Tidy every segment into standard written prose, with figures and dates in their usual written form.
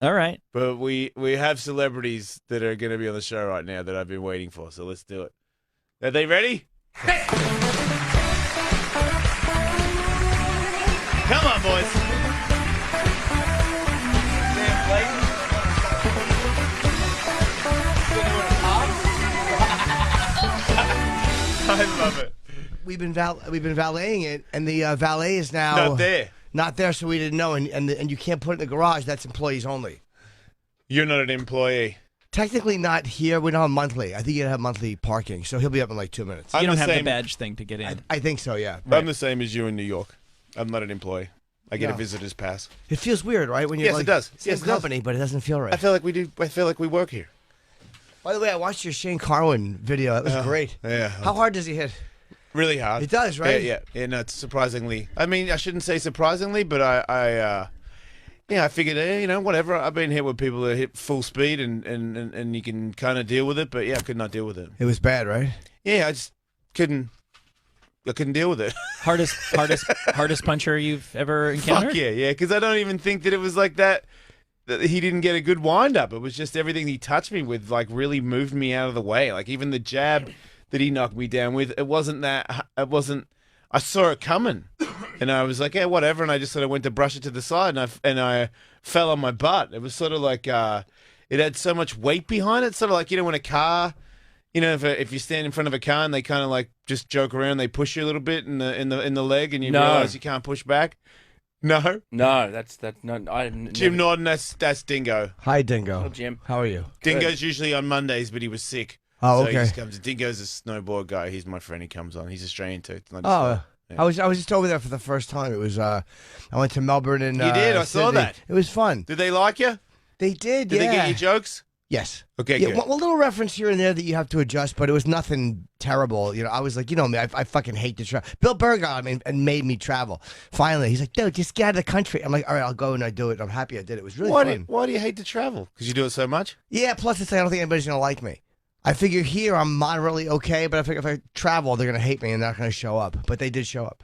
All right. But we have celebrities that are going to be on the show right now that I've been waiting for. So let's do it. Are they ready? Come on, boys. I love it. We've been valeting it, and the valet is now Not there. Not there, so we didn't know, and you can't put it in the garage. That's employees only. You're not an employee. Technically not here. We don't have monthly. I think you have monthly parking, so he'll be up in like 2 minutes. You I'm don't the have the same- badge thing to get in. I think so, yeah. I'm the same as you in New York. I'm not an employee. I get a No. visitor's pass. It feels weird, right? When you're Yes, like, it does. Same Yes, it does. company, but it doesn't feel right. I feel like we do. I feel like we work here. By the way, I watched your Shane Carwin video. That was great. Yeah. How hard does he hit? Really hard. It does, right? Yeah. No, it's surprisingly. I mean, I shouldn't say surprisingly, but I figured, whatever. I've been hit with people that hit full speed, and you can kind of deal with it. But yeah, I could not deal with it. It was bad, right? Yeah, I just couldn't. I couldn't deal with it. Hardest puncher you've ever encountered? Fuck yeah, because I don't even think that it was like that. That he didn't get a good wind up. It was just everything he touched me with, like, really moved me out of the way. Like even the jab that he knocked me down with, it wasn't that. It wasn't. I saw it coming, and I was like, yeah, whatever. And I just sort of went to brush it to the side, and I fell on my butt. It was sort of like it had so much weight behind it. Sort of like, when a car. If you stand in front of a car and they kind of like just joke around, they push you a little bit in the leg, and you realize you can't push back. No, that's not. Jim Norton, that's Dingo. Hi, Dingo. Hello, Jim. How are you? Dingo's usually on Mondays, but he was sick. Oh, so okay. He just comes. Dingo's a snowboard guy. He's my friend. He comes on. He's Australian too. It's not his Oh, fault. Yeah. I was just over there for the first time. It was I went to Melbourne and You did? I saw Sydney. that. It was fun. Did they like you? They did. Did yeah. they get your jokes? Yes. Okay, Yeah, good. one little reference here and there that you have to adjust, but it was nothing terrible. I was like, me, I fucking hate to travel. Bill Burr got me and made me travel. Finally, he's like, dude, just get out of the country. I'm like, all right, I'll go, and I do it. I'm happy I did it. It was really fun. Why do you hate to travel? Because you do it so much? Yeah, plus it's like, I don't think anybody's going to like me. I figure here I'm moderately okay, but I figure if I travel, they're going to hate me and they're not going to show up. But they did show up.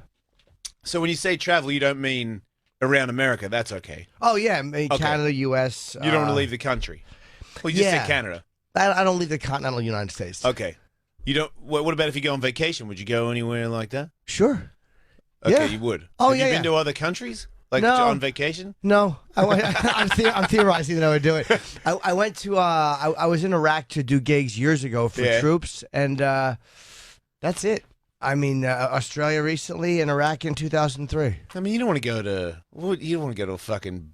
So when you say travel, you don't mean around America. That's okay. Oh, yeah, Canada, U.S. You don't want to leave the country. Well, you just yeah. said Canada. I don't leave the continental United States. Okay. You don't. What about if you go on vacation? Would you go anywhere like that? Sure. Okay, Yeah. you would. Oh, Have yeah, you been yeah. to other countries? Like No. on vacation? No, I'm theorizing that I would do it. I went to I was in Iraq to do gigs years ago for Yeah. troops, and that's it. I mean, Australia recently and Iraq in 2003. I mean, you don't want to go to. You don't want to go to fucking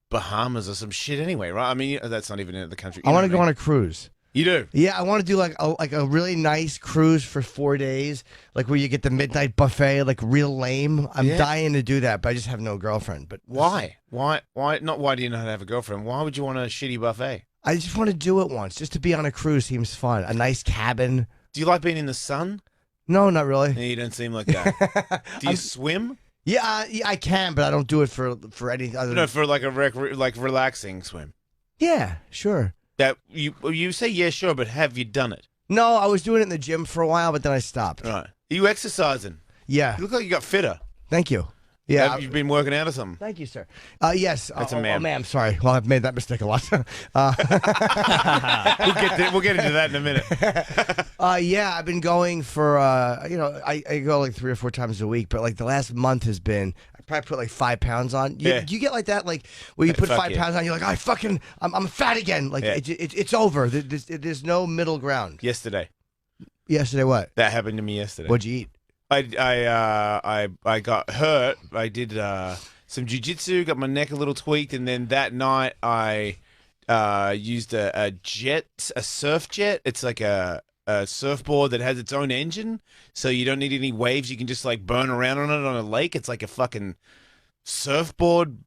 Bahamas or some shit anyway, right? I mean, that's not even in the country. I want to go on a cruise. You do? Yeah, I want to do like a really nice cruise for 4 days, like where you get the midnight buffet, like real lame. I'm Yeah. dying to do that, but I just have no girlfriend. But Why? Why? Not why do you not have a girlfriend? Why would you want a shitty buffet? I just want to do it once, just to be on a cruise seems fun. A nice cabin. Do you like being in the sun? No, not really. No, you don't seem like that. Do you swim? Yeah, I can, but I don't do it for any other. No, for like a relaxing swim. Yeah, sure. That you say yeah, sure, but have you done it? No, I was doing it in the gym for a while, but then I stopped. Right. Are you exercising? Yeah. You look like you got fitter. Thank you. Yeah. Have you been working out or something? Thank you, sir. Yes. That's a ma'am. Oh, ma'am. Sorry. Well, I've made that mistake a lot. We'll get into that in a minute. Yeah, I've been going for I go like 3 or 4 times a week, but like the last month has been I probably put like 5 pounds on. Yeah. Do you get like that? Like where you put Fuck 5 yeah. pounds on, you're like, I'm fat again. Like Yeah. it's over. There's no middle ground. Yesterday. Yesterday, what? That happened to me yesterday. What'd you eat? I got hurt. I did some jiu-jitsu, got my neck a little tweaked, and then that night I used a surf jet. It's like a surfboard that has its own engine, so you don't need any waves. You can just like burn around on it on a lake. It's like a fucking surfboard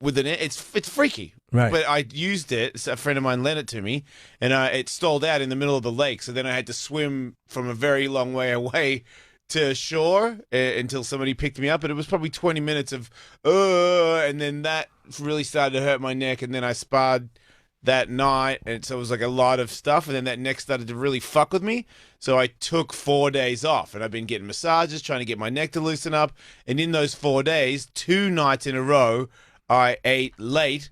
with it's freaky. Right. But I used it. So a friend of mine lent it to me, and it stalled out in the middle of the lake. So then I had to swim from a very long way away to shore until somebody picked me up. And it was probably 20 minutes of, and then that really started to hurt my neck. And then I sparred that night, and so it was like a lot of stuff. And then that neck started to really fuck with me. So I took 4 days off, and I've been getting massages, trying to get my neck to loosen up. And in those 4 days, 2 nights in a row, I ate late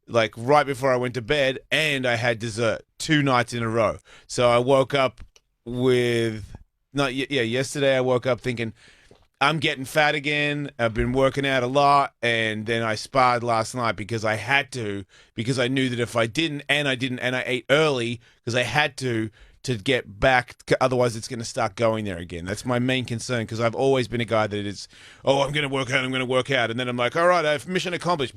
like right before I went to bed, and I had dessert 2 nights in a row. So I woke up with yesterday I woke up thinking I'm getting fat again. I've been working out a lot, and then I sparred last night because I had to, because I knew that if I didn't, and I ate early because I had to get back, otherwise it's going to start going there again. That's my main concern, because I've always been a guy that is, I'm going to work out, and then I'm like, all right, I've mission accomplished.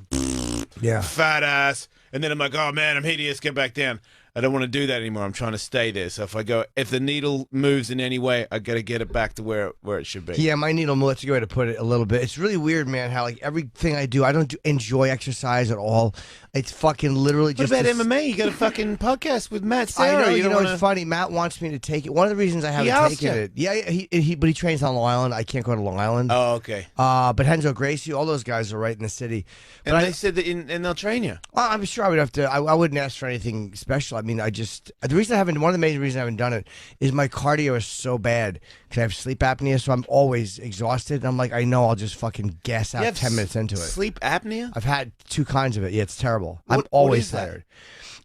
Yeah. Fat ass. And then I'm like, oh man, I'm hideous, get back down. I don't want to do that anymore. I'm trying to stay there. So if the needle moves in any way, I got to get it back to where it should be. Yeah, my needle moves. That's a good way to put it a little bit. It's really weird, man, how like everything I do, I don't enjoy exercise at all. It's fucking literally just. What about MMA? You got a fucking podcast with Matt Sarah. I know, it's funny. Matt wants me to take it. One of the reasons I haven't taken it. Yeah, but he trains on Long Island. I can't go to Long Island. Oh, okay. But Henzo Gracie, all those guys are right in the city. But they said that and they'll train you. I'm sure I would have to. I wouldn't ask for anything special. I mean, one of the main reasons I haven't done it is my cardio is so bad because I have sleep apnea, so I'm always exhausted. And I'm like, I know I'll just fucking gas out 10 minutes into it. Sleep apnea? I've had 2 kinds of it. Yeah, it's terrible. I'm always tired.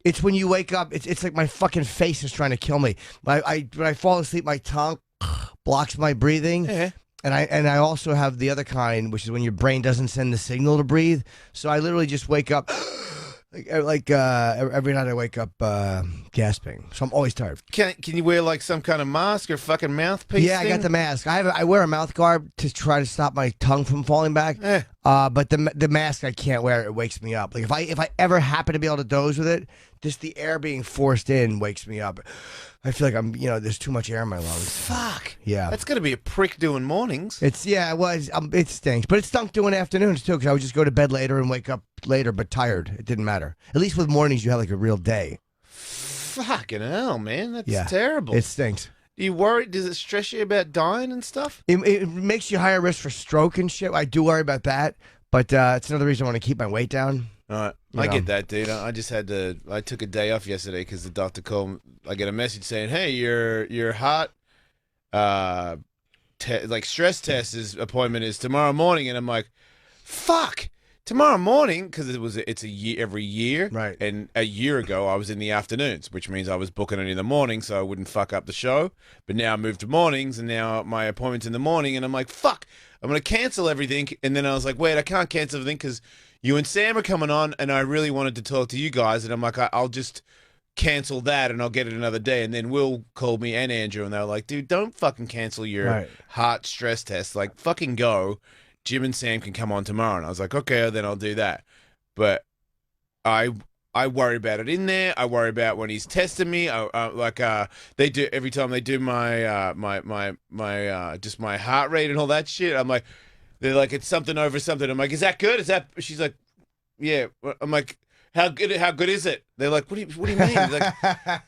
It's when you wake up. It's like my fucking face is trying to kill me. When I fall asleep, my tongue blocks my breathing. Yeah. And I also have the other kind, which is when your brain doesn't send the signal to breathe. So I literally just wake up. Every night I wake up gasping, so I'm always tired. Can you wear like some kind of mask or fucking mouthpiece? Yeah, thing? I got the mask. I wear a mouth guard to try to stop my tongue from falling back. But the mask I can't wear. It wakes me up. Like if I ever happen to be able to doze with it, just the air being forced in wakes me up. I feel like there's too much air in my lungs. Fuck. Yeah. That's gonna be a prick doing mornings. It stinks, but it stunk doing afternoons too, because I would just go to bed later and wake up later, but tired. It didn't matter. At least with mornings, you have like a real day. Fucking hell, man. That's terrible. It stinks. Do you worry? Does it stress you about dying and stuff? It makes you higher risk for stroke and shit. I do worry about that, but it's another reason I want to keep my weight down. All right. I get that, dude. I just I took a day off yesterday because the doctor called. I get a message saying, "Hey, your heart, stress test appointment is tomorrow morning," and I'm like, "Fuck, tomorrow morning," because it's a year every year, right? And a year ago I was in the afternoons, which means I was booking it in the morning so I wouldn't fuck up the show. But now I moved to mornings, and now my appointment's in the morning, and I'm like, "Fuck, I'm gonna cancel everything." And then I was like, "Wait, I can't cancel everything because you and Sam are coming on, and I really wanted to talk to you guys." And I'm like, I'll just cancel that, and I'll get it another day. And then Will called me and Andrew, and they were like, "Dude, don't fucking cancel your heart stress test. Like, fucking go. Jim and Sam can come on tomorrow." And I was like, "Okay, then I'll do that." But I worry about it in there. I worry about when he's testing me. They do every time they do my just my heart rate and all that shit. I'm like, they're like, "It's something over something." I'm like, "Is that good? Is that?" She's like, "Yeah." I'm like, How good is it?" They're like, what do you mean?" Like,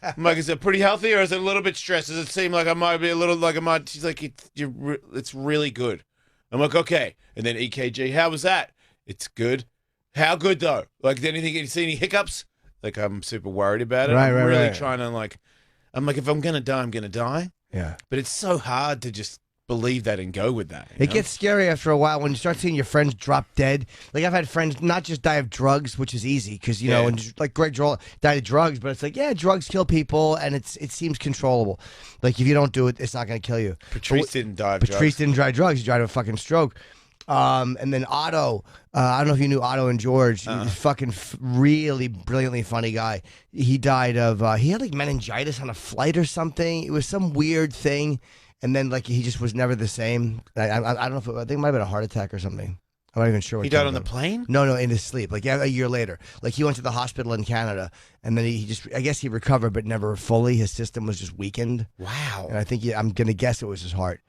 I'm like, "Is it pretty healthy, or is it a little bit stressed? Does it seem like I might be a little like I might?" She's like, "It's really good." I'm like, "Okay." And then EKG, "How was that?" "It's good." "How good though? Like, did you see any hiccups?" Like, I'm super worried about it. I'm really trying to I'm like, if I'm gonna die, I'm gonna die. Yeah. But it's so hard to just believe that and go with that. It gets scary after a while when you start seeing your friends drop dead. Like, I've had friends not just die of drugs, which is easy because and like Greg Joel died of drugs, but it's like, yeah, drugs kill people, and it seems controllable. Like, if you don't do it, it's not going to kill you. Patrice didn't die of drugs. Patrice didn't die of drugs. He died of a fucking stroke. And then Otto, I don't know if you knew Otto and George. He's a fucking really brilliantly funny guy. He died of he had like meningitis on a flight or something. It was some weird thing. And then, like, he just was never the same. I don't know if I think it might have been a heart attack or something. I'm not even sure. He died on the plane? No, in his sleep. Like, a year later. Like, he went to the hospital in Canada, and then I guess he recovered, but never fully. His system was just weakened. Wow. And I think I'm going to guess it was his heart.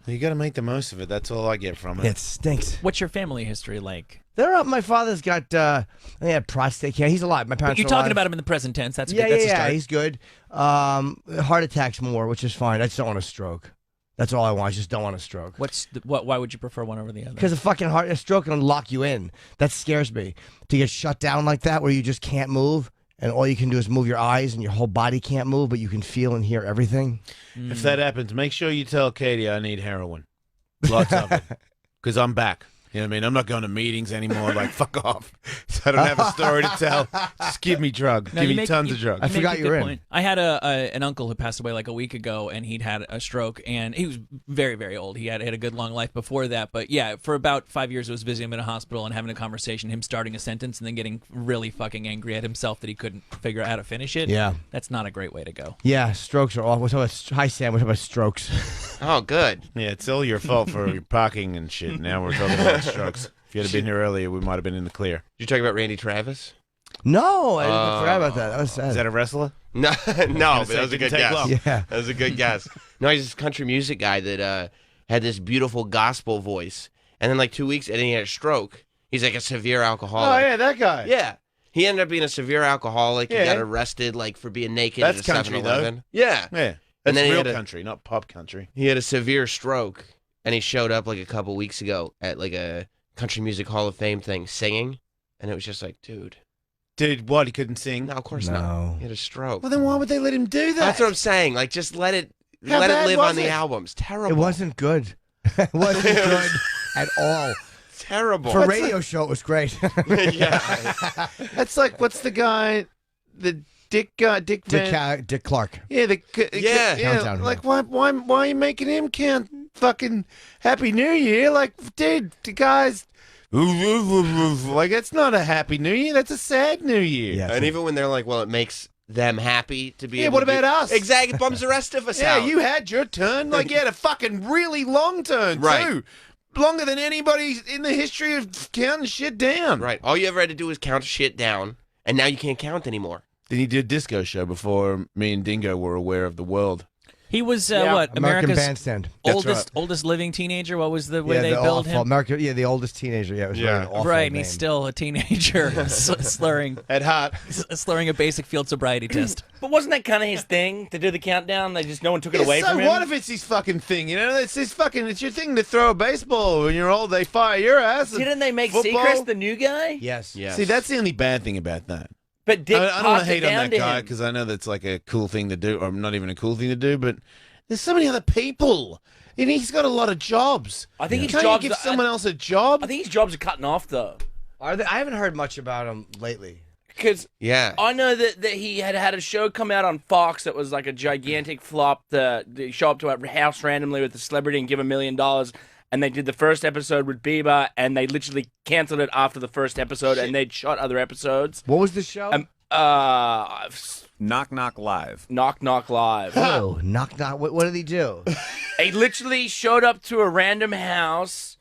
You got to make the most of it. That's all I get from it. It stinks. What's your family history like? They're up. My father's got, I think he had prostate cancer. He's alive. My parents But you're talking about him in the present tense. That's good. That's a start. He's good. Heart attacks more, which is fine. I just don't want a stroke. That's all I want. I just don't want a stroke. Why would you prefer one over the other? Because a stroke can lock you in. That scares me. To get shut down like that, where you just can't move, and all you can do is move your eyes, and your whole body can't move, but you can feel and hear everything. If that happens, make sure you tell Katie I need heroin. Lots of it. Because I'm back. You know what I mean? I'm not going to meetings anymore. Like, fuck off. So I don't have a story to tell. Just give me drugs. No, give you me make- tons you- of drugs. I forgot you were in. Point. I had an uncle who passed away like a week ago, and he'd had a stroke, and he was very, very old. He had a good long life before that, but yeah, for about 5 years, I was visiting him in a hospital and having a conversation, him starting a sentence and then getting really fucking angry at himself that he couldn't figure out how to finish it. Yeah. That's not a great way to go. Yeah, strokes are awful. We're talking about, hi, Sam. We're talking about strokes. Oh, good. Yeah, it's all your fault for your parking and shit. Now we're talking about strokes. If you had been here earlier, we might have been in the clear. Did you talk about Randy Travis? No, I forgot about that. That was sad. Is that a wrestler? No, no, but that was a good didn't take guess. long. Yeah. That was a good guess. No, he's this country music guy that had this beautiful gospel voice, and then like 2 weeks, and then he had a stroke. He's like a severe alcoholic. Oh, yeah, that guy. Yeah. He ended up being a severe alcoholic. He Yeah. got arrested like for being naked That's at a country, 7-Eleven. Yeah. Yeah. And That's then he real had a- country, not pop country. He had a severe stroke, and he showed up like a couple weeks ago at like a country music Hall of Fame thing singing, and it was just like, dude. Dude, what? He couldn't sing? No, of course No. not. He had a stroke. Well, then why would they let him do that? That's what I'm saying. Like, just let it How bad live was on the it? album. It's terrible. It wasn't good. It wasn't good at all. terrible. For a radio show, it was great. yeah. That's like, what's the guy, the Dick Van... Dick Clark. Yeah, Yeah. Countdown, like why are you making him count fucking Happy New Year? Like, dude, the guy's like, that's not a Happy New Year. That's a sad New Year. Yeah. And even when they're like, well, it makes them happy to be Yeah, able what to do- about us? Exactly. It bums the rest of us Yeah, out. you had your turn. Like, you had a fucking really long turn Right. too. Longer than anybody in the history of counting shit down. Right. All you ever had to do was count shit down, and now you can't count anymore. Then he did a disco show before me and Dingo were aware of the world. He was Yeah. what American America's Bandstand. That's oldest living teenager. What was the way Yeah, they the billed awful, him? America, yeah, the oldest teenager. Yeah, it was really an awful Right, and name. he's still a teenager, slurring At heart. a basic field sobriety test. But wasn't that kind of his thing to do the countdown? They just no one took it away so from him. what if it's his fucking thing? You know, it's his fucking. It's your thing to throw a baseball when you're old. They fire your ass. and Didn't they make football. Seacrest the new guy? Yes. Yeah. See, that's the only bad thing about that. But Dick I don't want passed to it hate on down that to guy him. because I know that's like a cool thing to do, or not even a cool thing to do. But there's so many other people, and he's got a lot of jobs. I think his Can't jobs you give are- someone else a job? I think his jobs are cutting off though, Are they? I haven't heard much about him lately. because Yeah. I know that he had a show come out on Fox that was like a gigantic flop. They show up to a house randomly with a celebrity and give $1 million. And they did the first episode with Bieber, and they literally canceled it after the first episode, and they'd shot other episodes. What was the show? Knock Knock Live. Knock Knock Live. Oh, knock knock. What did he do? He literally showed up to a random house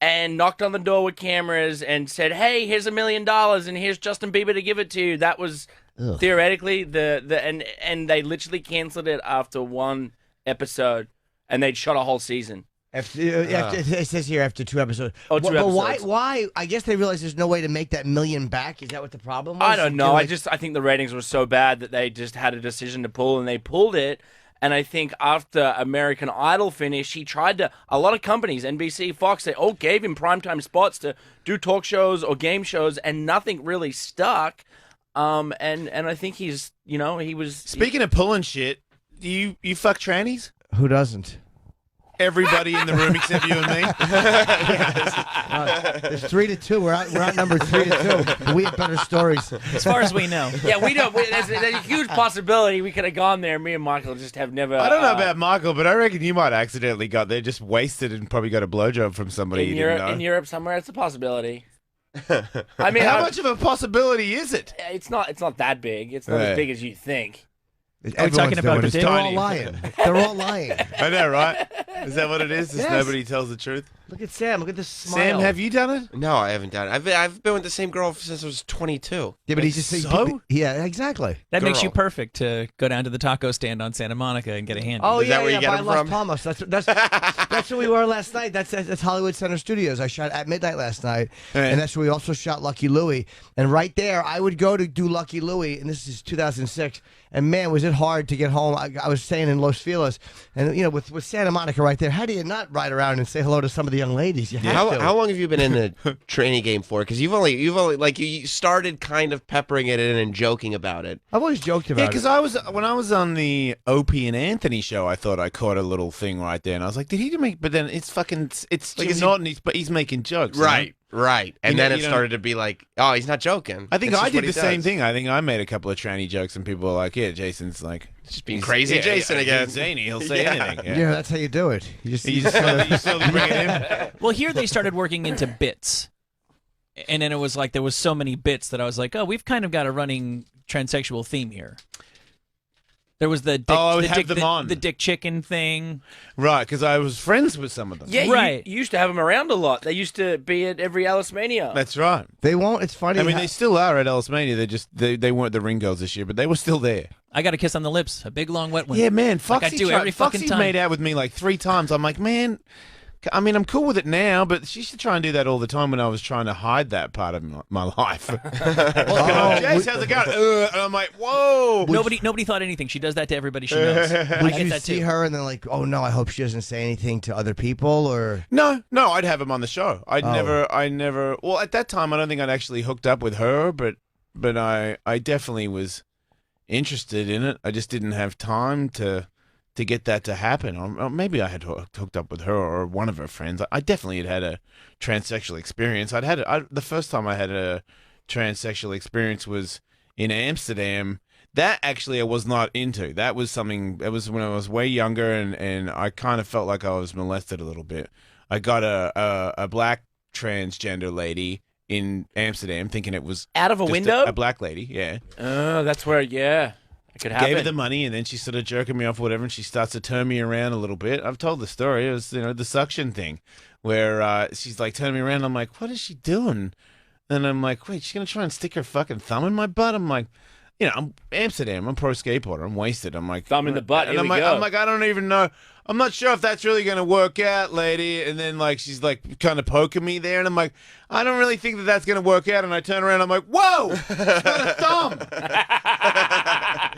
and knocked on the door with cameras and said, "Hey, here's $1 million, and here's Justin Bieber to give it to you." That was theoretically and they literally canceled it after one episode, and they'd shot a whole season. After, it says here after 2 episodes. Oh, 2 But why? episodes. Why? I guess they realized there's no way to make that million back. Is that what the problem was? I don't know. Like- I think the ratings were so bad that they just had a decision to pull, and they pulled it. And I think after American Idol finished, he tried to. A lot of companies, NBC, Fox, they all gave him primetime spots to do talk shows or game shows, and nothing really stuck. And I think he's, he was. Speaking of pulling shit, you fuck trannies? Who doesn't? Everybody in the room except you and me. There's 3-2. We're outnumbered 3-2. But we have better stories. As far as we know. Yeah, we don't. There's a huge possibility we could have gone there. Me and Michael just have never. I don't know about Michael, but I reckon you might accidentally got there, just wasted, and probably got a blowjob from somebody in you Europe. didn't know. In Europe somewhere, it's a possibility. I mean, How much of a possibility is it? It's not. It's not that big. It's not Right. as big as you think. Everyone's talking about doing the it. dick? They're all Tiny. lying. They're all lying. I know, right? Is that what it is? Just Yes. nobody tells the truth? Look at Sam. Look at this smile. Sam, have you done it? No, I haven't done it. I've been with the same girl since I was 22. Yeah, but he just So? yeah, exactly. That makes you Girl. perfect to go down to the taco stand on Santa Monica and get a handy. Oh Is that yeah, where you yeah, get by them Las from? Palmas. That's where we were last night. That's Hollywood Center Studios. I shot at midnight last night, Right. and that's where we also shot Lucky Louie. And right there, I would go to do Lucky Louie, and this is 2006. And man, was it hard to get home. I was staying in Los Feliz, and with Santa Monica right there. How do you not ride around and say hello to some of the young ladies. You have to. How long have you been in the tranny game for? Because you've only like you started kind of peppering it in and joking about it. I've always joked about Yeah, it. because when I was on the Opie and Anthony show, I thought I caught a little thing right there, and I was like, did he make? But then it's Like, Jim Norton, but he's making jokes, Right. And You know- then it you know- started to be like, oh, he's not joking. I think It's I just did what he the same does. thing. I think I made a couple of tranny jokes, and people were like, "Yeah, Jason's like Just being crazy, Jason again. He's zany. He'll say anything." Yeah, that's how you do it. You just, You slowly bring it in. Well, here they started working into bits, and then it was like there was so many bits that I was like, oh, we've kind of got a running transsexual theme here. There was the dick, Oh, I would the, have dick, them on. the dick chicken thing. Right, because I was friends with some of them. Yeah, Right. You used to have them around a lot. They used to be at every Ellis Mania. That's right. they won't. It's funny. I mean, how- they still are at Ellis Mania. They weren't the ring girls this year, but they were still there. I got a kiss on the lips, a big long wet one. Yeah, man. Like I Foxy, do every fucking Foxy time. made out with me like 3 times. I'm like, man. I mean, I'm cool with it now, but she used to try and do that all the time when I was trying to hide that part of my life. Jace, how's it going? And I'm like, whoa. Nobody thought anything. She does that to everybody she knows. I Would get you that see too. her and then like, oh no, I hope she doesn't say anything to other people or. No, I'd have him on the show. I never. Well, at that time, I don't think I'd actually hooked up with her, but I definitely was interested in it. I just didn't have time to get that to happen. Or maybe I had hooked up with her or one of her friends. I definitely had a transsexual experience. The first time I had a transsexual experience was in Amsterdam. That actually I was not into. That was when I was way younger, and I kind of felt like I was molested a little bit. I got a black transgender lady in Amsterdam, thinking it was Out of a just window? a black lady. Yeah. Oh, that's where, yeah, it could happen. Gave her the money, and then she started jerking me off, or whatever, and she starts to turn me around a little bit. I've told the story. It was, the suction thing, where she's like turning me around. I'm like, what is she doing? And I'm like, wait, she's gonna try and stick her fucking thumb in my butt? I'm like, I'm Amsterdam. I'm pro skateboarder. I'm wasted. I'm like, Thumb in the butt. And Here I'm we like, go. I'm like, I don't even know. I'm not sure if that's really gonna work out, lady. And then like she's like kind of poking me there, and I'm like, I don't really think that that's gonna work out. And I turn around, I'm like, whoa, she's got a thumb.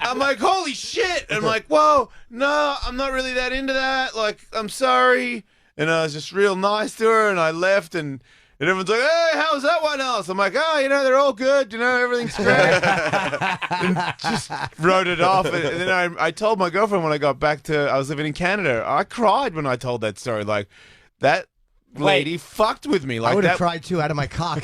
I'm like, holy shit. And I'm like, whoa, no, I'm not really that into that. Like, I'm sorry. And I was just real nice to her, and I left, and everyone's like, hey, how's that one else? I'm like, oh, they're all good. Everything's great. And just wrote it off. And then I told my girlfriend when I got back I was living in Canada, I cried when I told that story. Like, that lady fucked with me. Like I would have that. cried too out of my cock.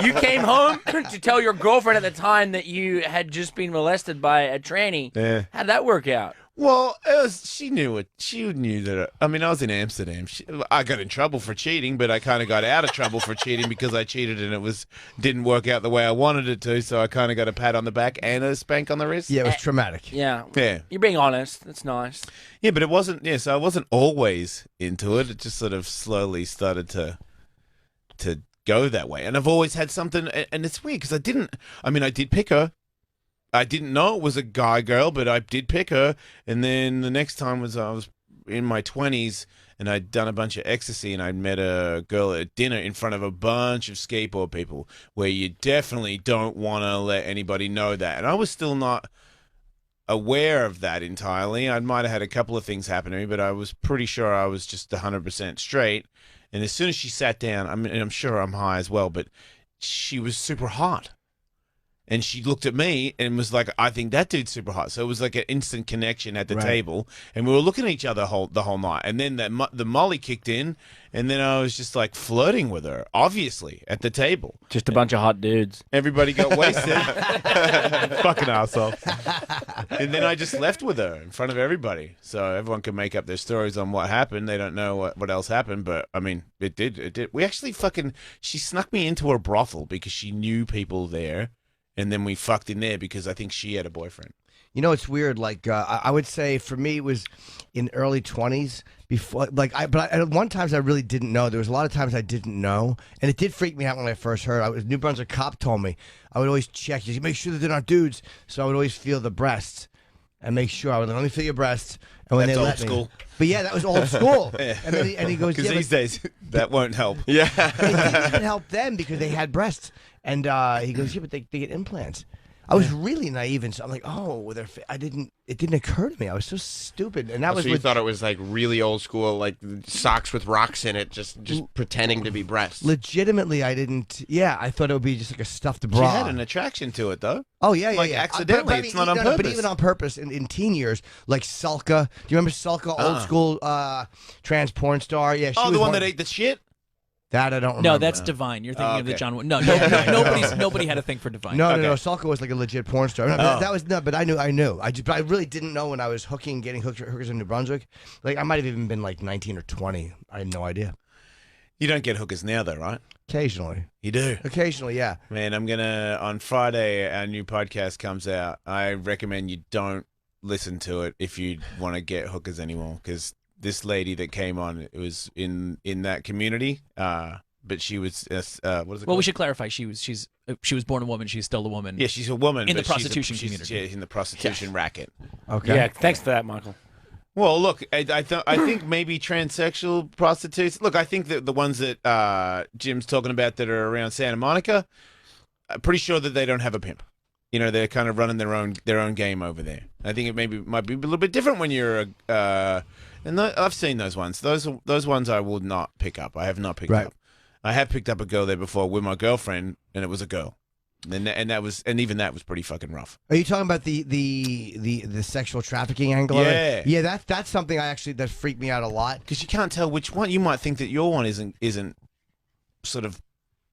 You came home to tell your girlfriend at the time that you had just been molested by a tranny. Yeah. How'd that work out? Well, she knew it. She knew that. I mean, I was in Amsterdam. I got in trouble for cheating, but I kind of got out of trouble for cheating because I cheated and it didn't work out the way I wanted it to. So I kind of got a pat on the back and a spank on the wrist. Yeah, it was traumatic. Yeah. Yeah. You're being honest. That's nice. Yeah, but it wasn't. Yeah, so I wasn't always into it. It just sort of slowly started to go that way. And I've always had something. And it's weird because I did pick her. I didn't know it was a guy girl, but I did pick her. And then the next time was I was in my 20s and I'd done a bunch of ecstasy and I'd met a girl at dinner in front of a bunch of skateboard people where you definitely don't want to let anybody know that. And I was still not aware of that entirely. I might have had a couple of things happen to me, but I was pretty sure I was just 100% straight. And as soon as she sat down, I'm sure I'm high as well, but she was super hot. And she looked at me and was like, I think that dude's super hot. So it was like an instant connection at the table. And we were looking at each other the whole night. And then the molly kicked in. And then I was just like flirting with her, obviously, at the table. Just a bunch of hot dudes. Everybody got wasted. Fucking arsehole. And then I just left with her in front of everybody. So everyone can make up their stories on what happened. They don't know what else happened. But, I mean, it did. We actually she snuck me into her brothel because she knew people there. And then we fucked in there because I think she had a boyfriend. It's weird. Like I would say for me, it was in early 20s before. But at one times I really didn't know. There was a lot of times I didn't know, and it did freak me out when I first heard. New Brunswick cop told me I would always check. He said, make sure that they're not dudes. So I would always feel the breasts and make sure I would let me feel your breasts. And when That's they old let school. me, but yeah, that was old school. And then he goes, Because yeah, these days, that won't help. Yeah. it didn't even help them because they had breasts. And he goes, yeah, but they get implants. I was really naive, and so I'm like, oh, it didn't occur to me. I was so stupid, and that was So you thought it was like really old school, like socks with rocks in it, just pretending to be breasts. legitimately, I didn't. Yeah, I thought it would be just like a stuffed bra. She had an attraction to it, though. Oh yeah, Like, yeah. accidentally, it's not on But purpose. even on purpose, in teen years, like Sulka. Do you remember Sulka, old school trans porn star? Yeah, she Oh, was the one that ate the shit? That I don't remember. No, that's Divine. You're thinking of the okay. John. No, nobody had a thing for Divine. No, Okay. no. Sulka was like a legit porn star. No, that was no, but I knew. But I really didn't know when I was getting hookers in New Brunswick. Like I might have even been like 19 or 20. I had no idea. You don't get hookers now, though, right? Occasionally, yeah. Man, I'm gonna on Friday. Our new podcast comes out. I recommend you don't listen to it if you want to get hookers anymore, because this lady that came on, it was in that community, but she was what is it? Well, called? we should clarify. She was born a woman. She's still a woman. Yeah, she's a woman In the but she's prostitution community. Yeah, in the prostitution racket. Okay. Yeah, thanks for that, Michael. Well, look, I think maybe transsexual prostitutes. Look, I think that the ones that Jim's talking about that are around Santa Monica, I'm pretty sure that they don't have a pimp. You know, they're kind of running their own game over there. I think it might be a little bit different when you're and I've seen those ones. Those ones I will not pick up. I have not picked Right. up. I have picked up a girl there before with my girlfriend, and it was a girl. And even that was pretty fucking rough. Are you talking about the sexual trafficking angle? Of it? Yeah. Yeah. That's something that freaked me out a lot. Because you can't tell which one. You might think that your one isn't sort of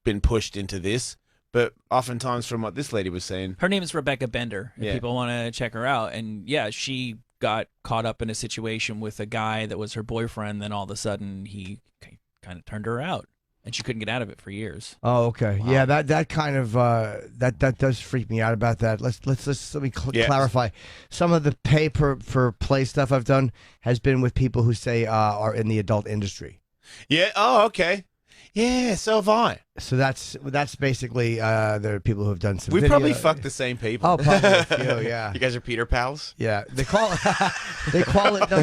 been pushed into this, but oftentimes from what this lady was saying, Her name is Rebecca Bender. If Yeah. people want to check her out, and yeah, she got caught up in a situation with a guy that was her boyfriend. Then all of a sudden, he kind of turned her out, and she couldn't get out of it for years. Oh, okay. Wow. Yeah, that kind of that does freak me out about that. Let me clarify. Some of the pay for play stuff I've done has been with people who say are in the adult industry. yeah. Oh, okay. Yeah, so have I. So that's basically there are people who have done some. We video. probably fucked the same people. Oh, probably a few, yeah. You guys are Peter pals? Yeah, they call it. They call it. No,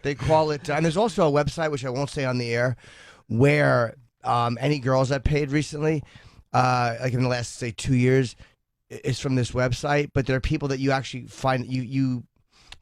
they call it. And there's also a website which I won't say on the air, where any girls I paid recently, like in the last say 2 years, is from this website. But there are people that you actually find you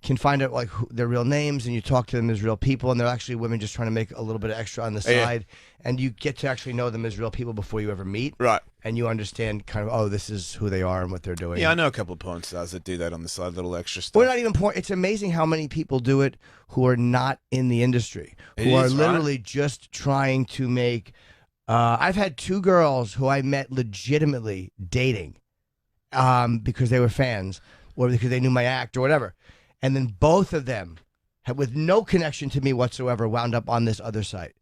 can find out like their real names, and you talk to them as real people, and they're actually women just trying to make a little bit of extra on the side, and you get to actually know them as real people before you ever meet, Right. and you understand kind of, oh, this is who they are and what they're doing. Yeah, I know a couple of porn stars that do that on the side, little extra stuff. Well, not even porn. It's amazing how many people do it who are not in the industry, It who are is, right? literally just trying to make. I've had 2 girls who I met legitimately dating, because they were fans or because they knew my act or whatever, and then both of them, with no connection to me whatsoever, wound up on this other site,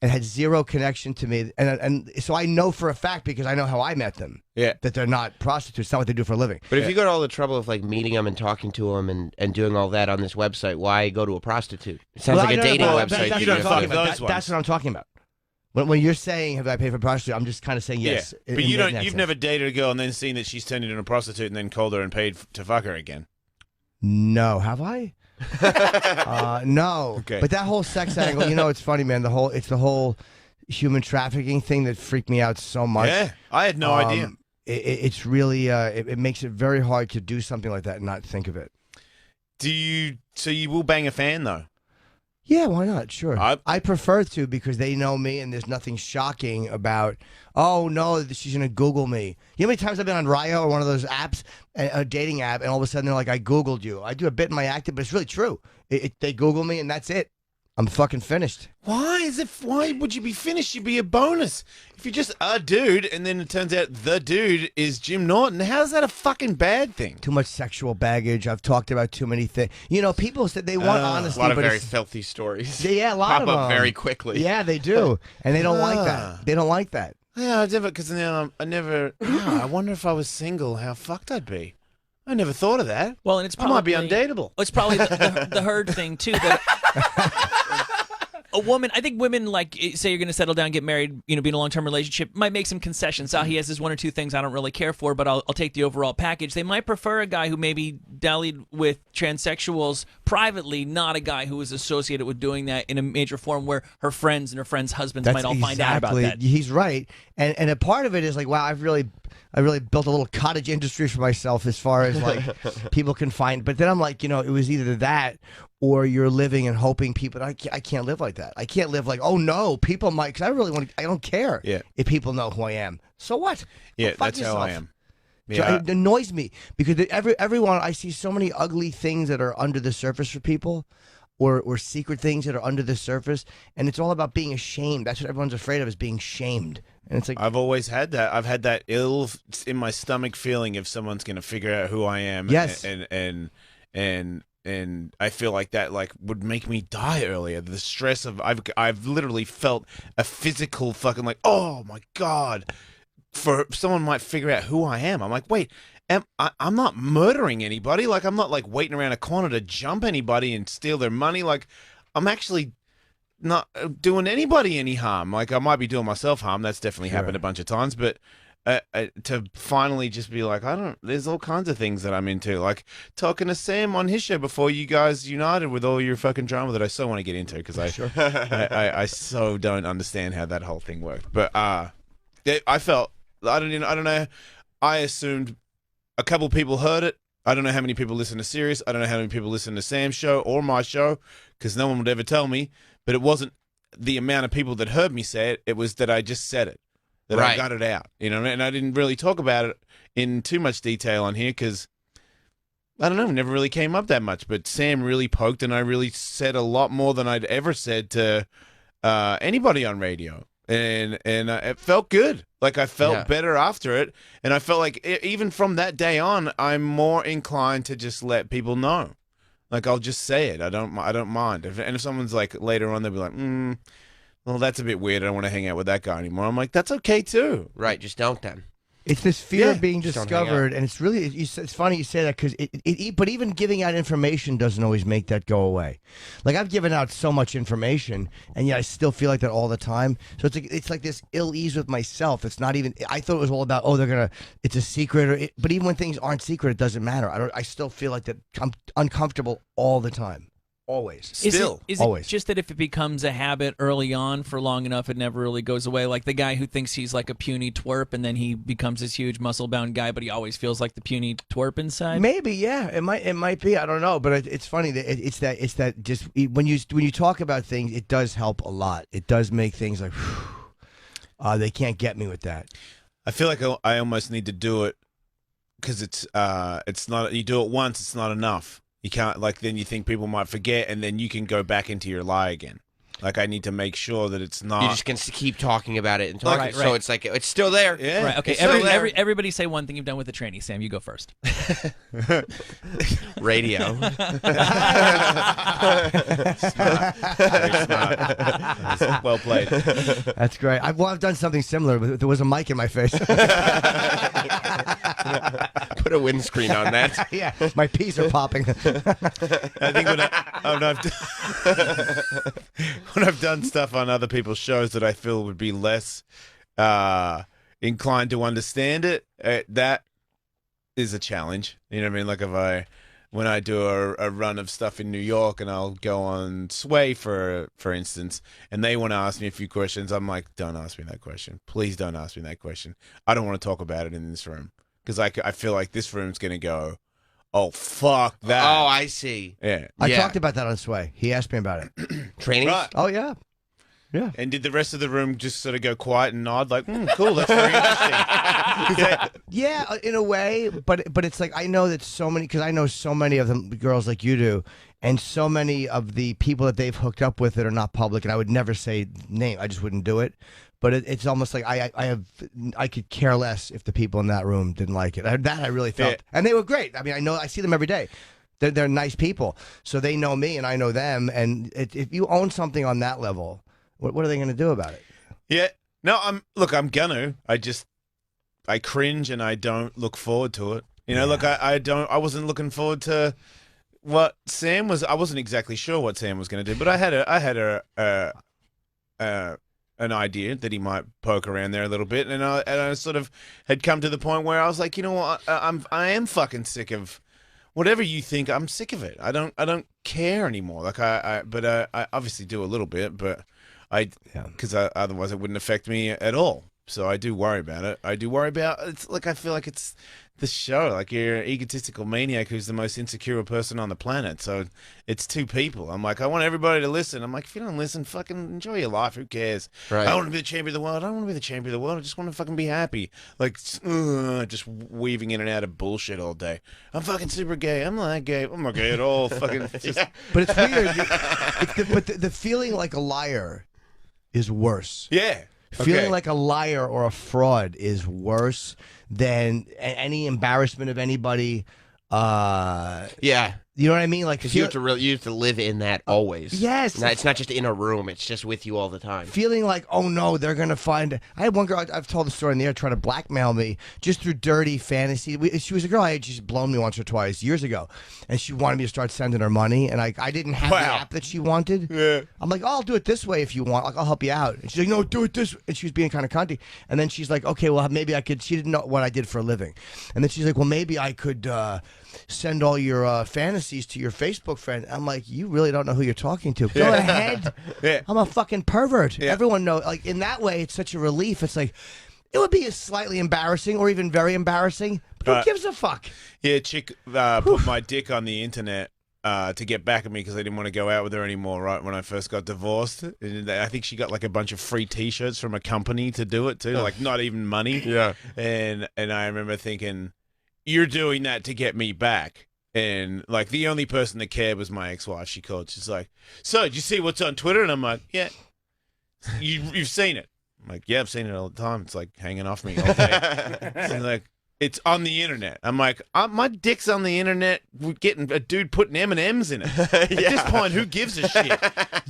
and had zero connection to me, and so I know for a fact, because I know how I met them, Yeah. that they're not prostitutes. It's not what they do for a living. But if you go to all the trouble of like meeting them and talking to them and doing all that on this website, why go to a prostitute? It sounds Well, like a no, no, dating no, website. That's that you what don't I'm fuck talking about. those ones. That's what I'm talking about. When you're saying, have I paid for a prostitute, I'm just kind of saying yes. Yeah. But you've never dated a girl and then seen that she's turned into a prostitute and then called her and paid to fuck her again. No, have I? No. Okay. But that whole sex angle, it's funny, man. It's the whole human trafficking thing that freaked me out so much. Yeah, I had no idea. It's really it makes it very hard to do something like that and not think of it. So you will bang a fan though? Yeah, why not? Sure. I prefer to, because they know me and there's nothing shocking about, oh, no, she's going to Google me. You know how many times I've been on Ryo or one of those apps, a dating app, and all of a sudden they're like, I Googled you. I do a bit in my acting, but it's really true. They Google me and that's it. I'm fucking finished. Why would you be finished? You'd be a bonus. If you're just a dude and then it turns out the dude is Jim Norton, how's that a fucking bad thing? Too much sexual baggage. I've talked about too many things. People said they want honesty. A lot of but very it's- filthy stories. Yeah, a lot Pop of up them. very quickly. Yeah, they do. And they don't like that. They don't like that. Yeah, I wonder if I was single, how fucked I'd be. I never thought of that. Well, and it's I probably might be undateable. It's probably the herd thing too. That a woman, I think women, like, say you're going to settle down, get married, be in a long-term relationship, might make some concessions. He has this 1 or 2 things I don't really care for, but I'll take the overall package. They might prefer a guy who maybe dallied with transsexuals privately, not a guy who is associated with doing that in a major form where her friends and her friends' husbands might all find out about that. He's right. And a part of it is like, wow, I've really I really built a little cottage industry for myself as far as like people can find. But then I'm like, you know, it was either that or you're living and hoping people. I can't live like that. I can't live like, oh no, people might. Because I really want to. I don't care if people know who I am. So what? Yeah, Go fuck that's yourself. how I am. So Yeah. it annoys me because everyone, I see so many ugly things that are under the surface for people, or secret things that are under the surface, and it's all about being ashamed. That's what everyone's afraid of, is being shamed. And it's like, I've always had that. I've had that ill in my stomach feeling if someone's going to figure out who I am. Yes. And I feel like that like would make me die earlier. The stress of I've literally felt a physical fucking like, oh my God, for someone might figure out who I am. I'm like, wait, I'm not murdering anybody. Like, I'm not like waiting around a corner to jump anybody and steal their money. Like, I'm actually not doing anybody any harm. Like, I might be doing myself harm. That's definitely happened a bunch of times. But to finally just be like, there's all kinds of things that I'm into. Like talking to Sam on his show before you guys united with all your fucking drama that I so want to get into because I so don't understand how that whole thing worked. But I felt, I don't know. I assumed a couple people heard it. I don't know how many people listen to Sirius. I don't know how many people listen to Sam's show or my show because no one would ever tell me. But it wasn't the amount of people that heard me say it. It was that I just said it, that I got it out. You know, and I didn't really talk about it in too much detail on here because, I don't know, it never really came up that much. But Sam really poked and I really said a lot more than I'd ever said to anybody on radio. And it felt good. Like I felt better after it, and I felt like even from that day on, I'm more inclined to just let people know. Like I'll just say it. I don't mind. If someone's like later on, they'll be like, well, that's a bit weird. I don't want to hang out with that guy anymore. I'm like, that's okay too. Right, just don't then. it's this fear of being Just don't hang out. discovered, and it's really it's funny you say that because but even giving out information doesn't always make that go away. Like I've given out so much information, and yet I still feel like that all the time. So it's like this ill ease with myself. It's not even. I thought it was all about it's a secret, but even when things aren't secret, it doesn't matter. I still feel like that I'm uncomfortable all the time. Always. Still. Is Always. it just that if it becomes a habit early on for long enough, it never really goes away? Like the guy who thinks he's like a puny twerp and then he becomes this huge muscle-bound guy, but he always feels like the puny twerp inside? Maybe, yeah. It might be. I don't know, but it's funny that it's that just when you talk about things, it does help a lot. It does make things like, they can't get me with that. I feel like I almost need to do it because it's not. You do it once, it's not enough. You can't, like, then you think people might forget, and then you can go back into your lie again. Like, I need to make sure that it's not. You're just going to keep talking about it and talking, Right, so right. it's like, it's still there. Yeah. Right, okay. It's still there. Everybody say one thing you've done with the tranny. Sam, you go first. Radio. Very smart. Well played. That's great. I've done something similar, but there was a mic in my face. Put a windscreen on that. Yeah, my peas are popping. I think when I've done stuff on other people's shows that I feel would be less inclined to understand it, that is a challenge. You know what I mean? Like when I do a run of stuff in New York and I'll go on Sway for instance, and they want to ask me a few questions, I'm like, don't ask me that question. Please don't ask me that question. I don't want to talk about it in this room because I feel like this room's gonna go, oh, fuck that. Oh, I see. Yeah. I Yeah. talked about that on Sway. He asked me about it. Training? Right. Oh yeah, yeah. And did the rest of the room just sort of go quiet and nod like, cool, that's very interesting? Yeah, in a way, but it's like I know that so many, because I know so many of them girls like you do, and so many of the people that they've hooked up with that are not public, and I would never say name. I just wouldn't do it. But it's almost like I could care less if the people in that room didn't like it. That I really felt, Yeah. and they were great. I mean, I see them every day. They're nice people, so they know me and I know them. And if you own something on that level, what are they going to do about it? Yeah. No, I'm gonna. I cringe and I don't look forward to it. You know, look, I wasn't looking forward to what Sam was. I wasn't exactly sure what Sam was going to do, but I had an idea that he might poke around there a little bit, and I sort of had come to the point where I was like, you know what, I am fucking sick of whatever you think. I'm sick of it. I don't care anymore. Like but I obviously do a little bit, but because otherwise it wouldn't affect me at all. So I do worry about it. I do worry about it's like I feel like it's the show. Like you're an egotistical maniac who's the most insecure person on the planet. So it's two people. I'm like, I want everybody to listen. I'm like, if you don't listen, fucking enjoy your life. Who cares? Right. I want to be the champion of the world. I don't want to be the champion of the world. I just want to fucking be happy. Like, just weaving in and out of bullshit all day. I'm fucking super gay. I'm not gay. I'm not gay at all. Fucking just. But it's weird. But the feeling like a liar is worse. Yeah. Feeling Okay. like a liar or a fraud is worse than any embarrassment of anybody. Yeah. You know what I mean? Like Because you have to live in that always. Yes. No, it's not just in a room. It's just with you all the time. feeling like, oh no, they're gonna find. I had one girl. I've told the story in the air, trying to blackmail me just through dirty fantasy. She was a girl I had just blown me once or twice years ago, and she wanted me to start sending her money, and I didn't have the app that she wanted. Yeah. I'm like, oh, I'll do it this way if you want. Like, I'll help you out. And she's like, no, do it this way. And she was being kind of cunty. And then she's like, okay, well, maybe I could. She didn't know what I did for a living. And then she's like, well, maybe I could send all your fantasies to your Facebook friend. I'm like, you really don't know who you're talking to. Go ahead. Yeah. I'm a fucking pervert. Yeah. Everyone knows. Like, in that way, it's such a relief. It's like, it would be slightly embarrassing or even very embarrassing, but who gives a fuck? Yeah, a chick put my dick on the internet to get back at me because I didn't want to go out with her anymore, right, when I first got divorced. And I think she got like a bunch of free T-shirts from a company to do it too, like not even money. Yeah. And I remember thinking, you're doing that to get me back. And like the only person that cared was my ex-wife. She called. She's like, so did you see what's on Twitter? And I'm like, yeah. You've seen it. I'm like, yeah, I've seen it all the time. It's like hanging off me all day. She's like, it's on the internet. I'm like, my dick's on the internet. We're getting a dude putting M&Ms in it. At this point, who gives a shit?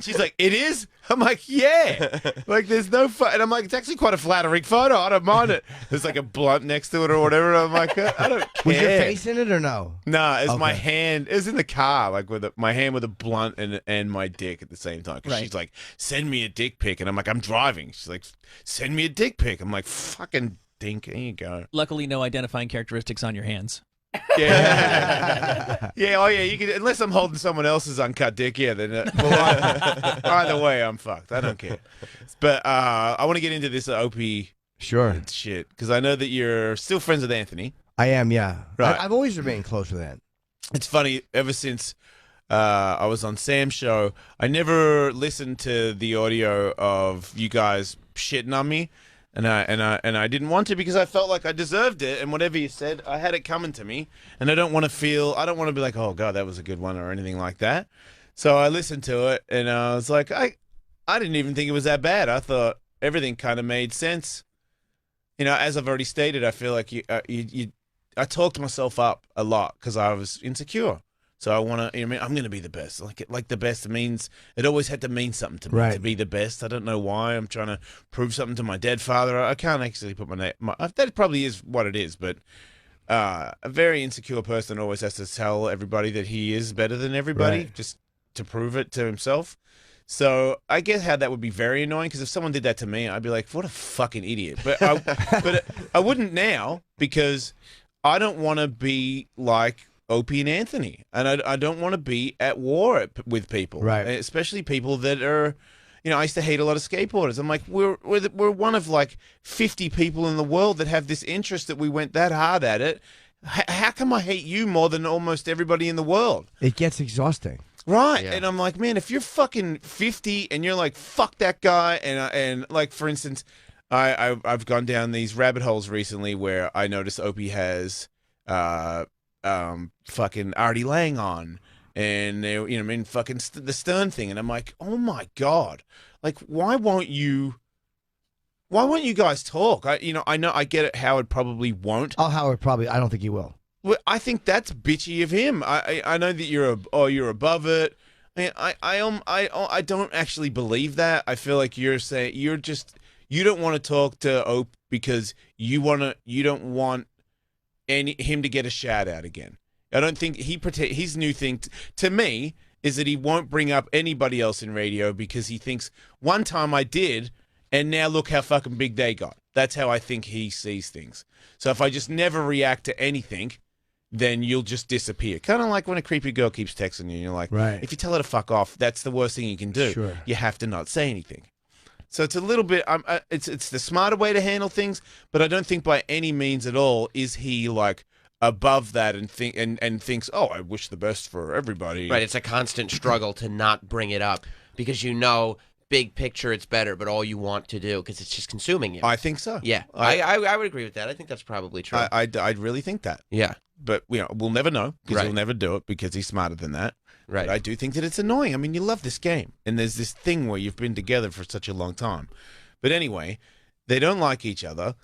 She's like, it is? I'm like, yeah. Like, there's no fun. And I'm like, it's actually quite a flattering photo. I don't mind it. There's like a blunt next to it or whatever. I'm like, I don't care. Was your face in it or no? Nah, it's my Okay. hand. It was in the car, like with my hand with a blunt and my dick at the same time. 'Cause Right. she's like, send me a dick pic. And I'm like, I'm driving. She's like, send me a dick pic. I'm like, fucking dink. Here you go. Luckily, no identifying characteristics on your hands. Yeah. Yeah, oh yeah, you can, unless I'm holding someone else's uncut dick, yeah, then either way, I'm fucked. I don't care. But I want to get into this OP Sure. shit, because I know that you're still friends with Anthony. I am, yeah. Right. I've always remained close with Ant. It's funny, ever since I was on Sam's show, I never listened to the audio of you guys shitting on me. And I didn't want to because I felt like I deserved it, and whatever you said, I had it coming to me, and I don't want to be like, oh god, that was a good one or anything like that. So I listened to it, and I was like, I didn't even think it was that bad. I thought everything kind of made sense. You know, as I've already stated, I feel like I talked myself up a lot because I was insecure. So I want to, I'm going to be the best. Like the best means, it always had to mean something to me Right. to be the best. I don't know why. I'm trying to prove something to my dead father. I can't actually put my name. That probably is what it is, but a very insecure person always has to tell everybody that he is better than everybody Right. just to prove it to himself. So I get how that would be very annoying because if someone did that to me, I'd be like, what a fucking idiot. But I wouldn't now because I don't want to be like Opie and Anthony, and I don't want to be at war with people, Right. Especially people that are, I used to hate a lot of skateboarders. I'm like, we're one of like 50 people in the world that have this interest that we went that hard at it. How come I hate you more than almost everybody in the world? It gets exhausting. Right. Yeah. And I'm like, man, if you're fucking 50 and you're like, fuck that guy, and like, for instance, I've gone down these rabbit holes recently where I noticed Opie has fucking Artie Lang on, and they, fucking the Stern thing, and I'm like, oh my god, like, why won't you guys talk? I know I get it. Howard probably won't. Oh, Howard probably. I don't think he will. Well, I think that's bitchy of him. I know that you're above it. I don't actually believe that. I feel like you're saying you don't want to talk to Ope because you don't want him to get a shout out again. I don't think his new thing to me is that he won't bring up anybody else in radio because he thinks one time I did, and now look how fucking big they got. That's how I think he sees things. So if I just never react to anything, then you'll just disappear. Kind of like when a creepy girl keeps texting you, and you're like, Right. if you tell her to fuck off, that's the worst thing you can do. Sure. You have to not say anything. So it's a little bit. It's the smarter way to handle things, but I don't think by any means at all is he like above that and thinks, oh, I wish the best for everybody. Right, it's a constant struggle to not bring it up because you know, big picture, it's better, but all you want to do because it's just consuming you. I think so. Yeah, I would agree with that. I think that's probably true. I really think that. Yeah, but we'll never know because Right. he'll never do it because he's smarter than that. right. But I do think that it's annoying. I mean, you love this game, and there's this thing where you've been together for such a long time. But anyway, they don't like each other,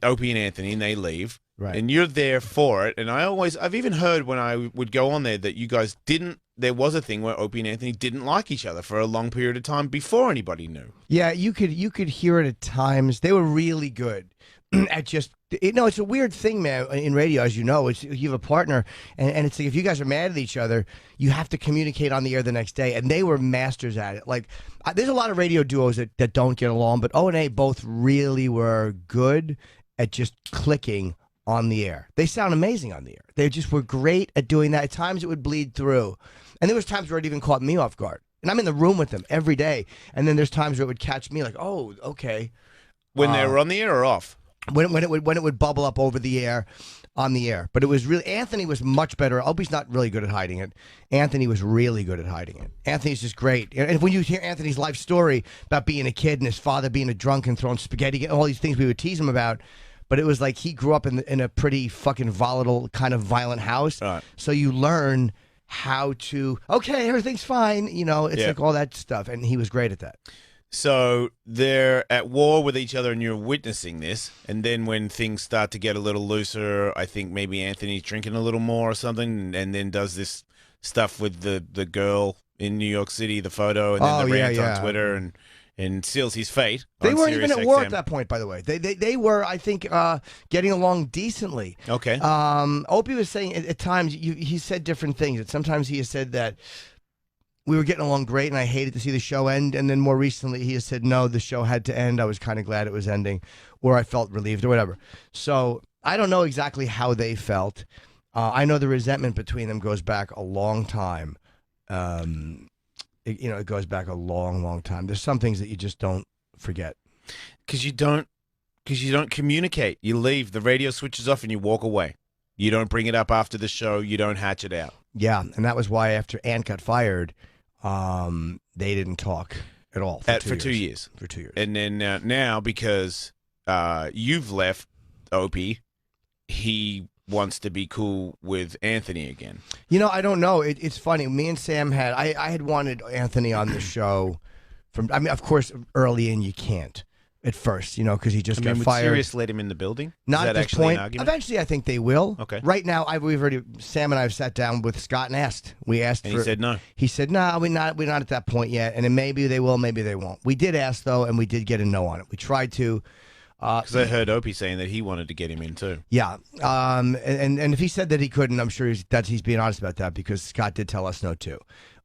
Opie and Anthony, and they leave. Right. And you're there for it. And I've even heard when I would go on there that you guys didn't. There was a thing where Opie and Anthony didn't like each other for a long period of time before anybody knew. Yeah, you could hear it at times. They were really good at just. It's a weird thing, man. In radio, as you know, it's you have a partner, and it's like if you guys are mad at each other, you have to communicate on the air the next day. And they were masters at it. Like, there's a lot of radio duos that don't get along, but O and A both really were good at just clicking on the air. They sound amazing on the air. They just were great at doing that. At times it would bleed through. And there was times where it even caught me off guard. And I'm in the room with them every day. And then there's times where it would catch me like, oh, okay. When they were on the air or off? When it would bubble up over the air, on the air. But it was really, Anthony was much better. Opie's not really good at hiding it. Anthony was really good at hiding it. Anthony's just great. And when you hear Anthony's life story about being a kid and his father being a drunk and throwing spaghetti, all these things we would tease him about, but it was like he grew up in a pretty fucking volatile, kind of violent house. Right. So you learn how to, okay, everything's fine. It's like all that stuff. And he was great at that. So they're at war with each other and you're witnessing this. And then when things start to get a little looser, I think maybe Anthony's drinking a little more or something and then does this stuff with the girl in New York City, the photo, and then the rant on Twitter and seals his fate. They weren't Sirius even at war XM. at that point, by the way. They were, I think, getting along decently. Okay. Opie was saying at times, he said different things. Sometimes he has said that we were getting along great and I hated to see the show end. And then more recently he has said, no, the show had to end. I was kind of glad it was ending, or I felt relieved or whatever. So I don't know exactly how they felt. I know the resentment between them goes back a long time. It goes back a long, long time. There's some things that you just don't forget. Because you don't communicate. You leave. The radio switches off and you walk away. You don't bring it up after the show. You don't hatch it out. Yeah, and that was why after Ant got fired, they didn't talk at all for 2 years. For 2 years. And then now, because you've left Opie, he wants to be cool with Anthony again. I don't know. It's funny. Me and Sam I had wanted Anthony on the show of course, early in you can't at first, because he just got would fired. Sirius let him in the building? Not Is at that this actually point. an argument? Eventually, I think they will. Okay. Right now, Sam and I have sat down with Scott and asked. We asked, And he said no. He said, "No, we're not at that point yet." And then maybe they will, maybe they won't. We did ask though, and we did get a no on it. We tried to. Because I heard Opie saying that he wanted to get him in too. Yeah. And if he said that he couldn't, I'm sure he's being honest about that because Scott did tell us no too.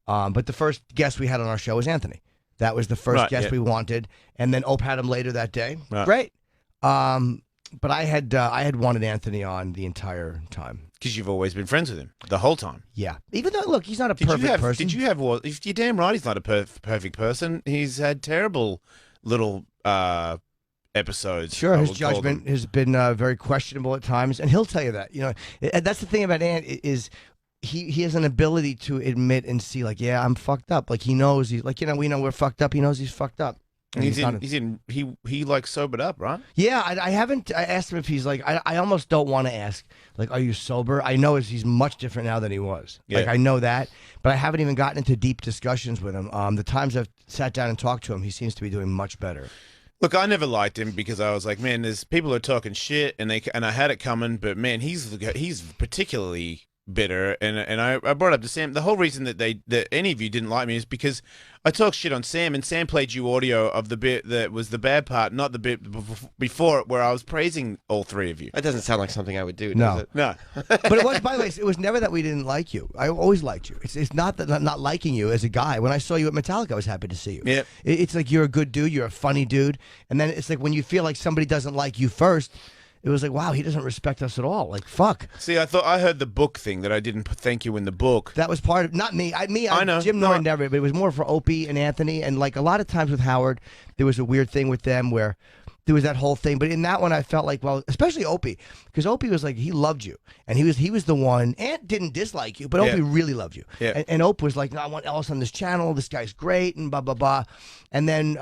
But the first guest we had on our show was Anthony. That was the first guest we wanted, and then Ope had him later that day. Right. Great. But I had wanted Anthony on the entire time. Because you've always been friends with him the whole time. Yeah. even though, look, he's not a perfect person. You're damn right he's not a perfect person. He's had terrible little episodes. Sure, I his would call judgment them. has been very questionable at times, and he'll tell you that. And that's the thing about Ant is he has an ability to admit and see, like, yeah, I'm fucked up. Like, he knows he's like, we know we're fucked up. He knows he's fucked up. And he like sobered up, right? Yeah, I haven't. I asked him if he's like. I almost don't want to ask. Like, are you sober? I know he's much different now than he was. Yeah. Like, I know that, but I haven't even gotten into deep discussions with him. The times I've sat down and talked to him, he seems to be doing much better. Look, I never liked him because I was like, man, there's people who are talking shit, and I had it coming, but man, he's particularly bitter, and I brought up to Sam the whole reason that any of you didn't like me is because I talked shit on Sam, and Sam played you audio of the bit that was the bad part, not the bit before it where I was praising all three of you. That doesn't sound like something I would do, No. does it? No. But it was, by the way, it was never that we didn't like you. I always liked you. It's not that not liking you as a guy. When I saw you at Metallica, I was happy to see you. Yep. It's like you're a good dude, you're a funny dude, and then it's like when you feel like somebody doesn't like you first, it was like, wow, he doesn't respect us at all. Like, fuck. See, I heard the book thing that I didn't thank you in the book. That was part of, not me. I know. Jim Norton never, but it was more for Opie and Anthony. And like a lot of times with Howard, there was a weird thing with them where there was that whole thing. But in that one, I felt like, well, especially Opie, because Opie was like, he loved you. And he was the one, Ant didn't dislike you, but Opie really loved you. Yeah. And Opie was like, no, I want Ellis on this channel. This guy's great and blah, blah, blah. And then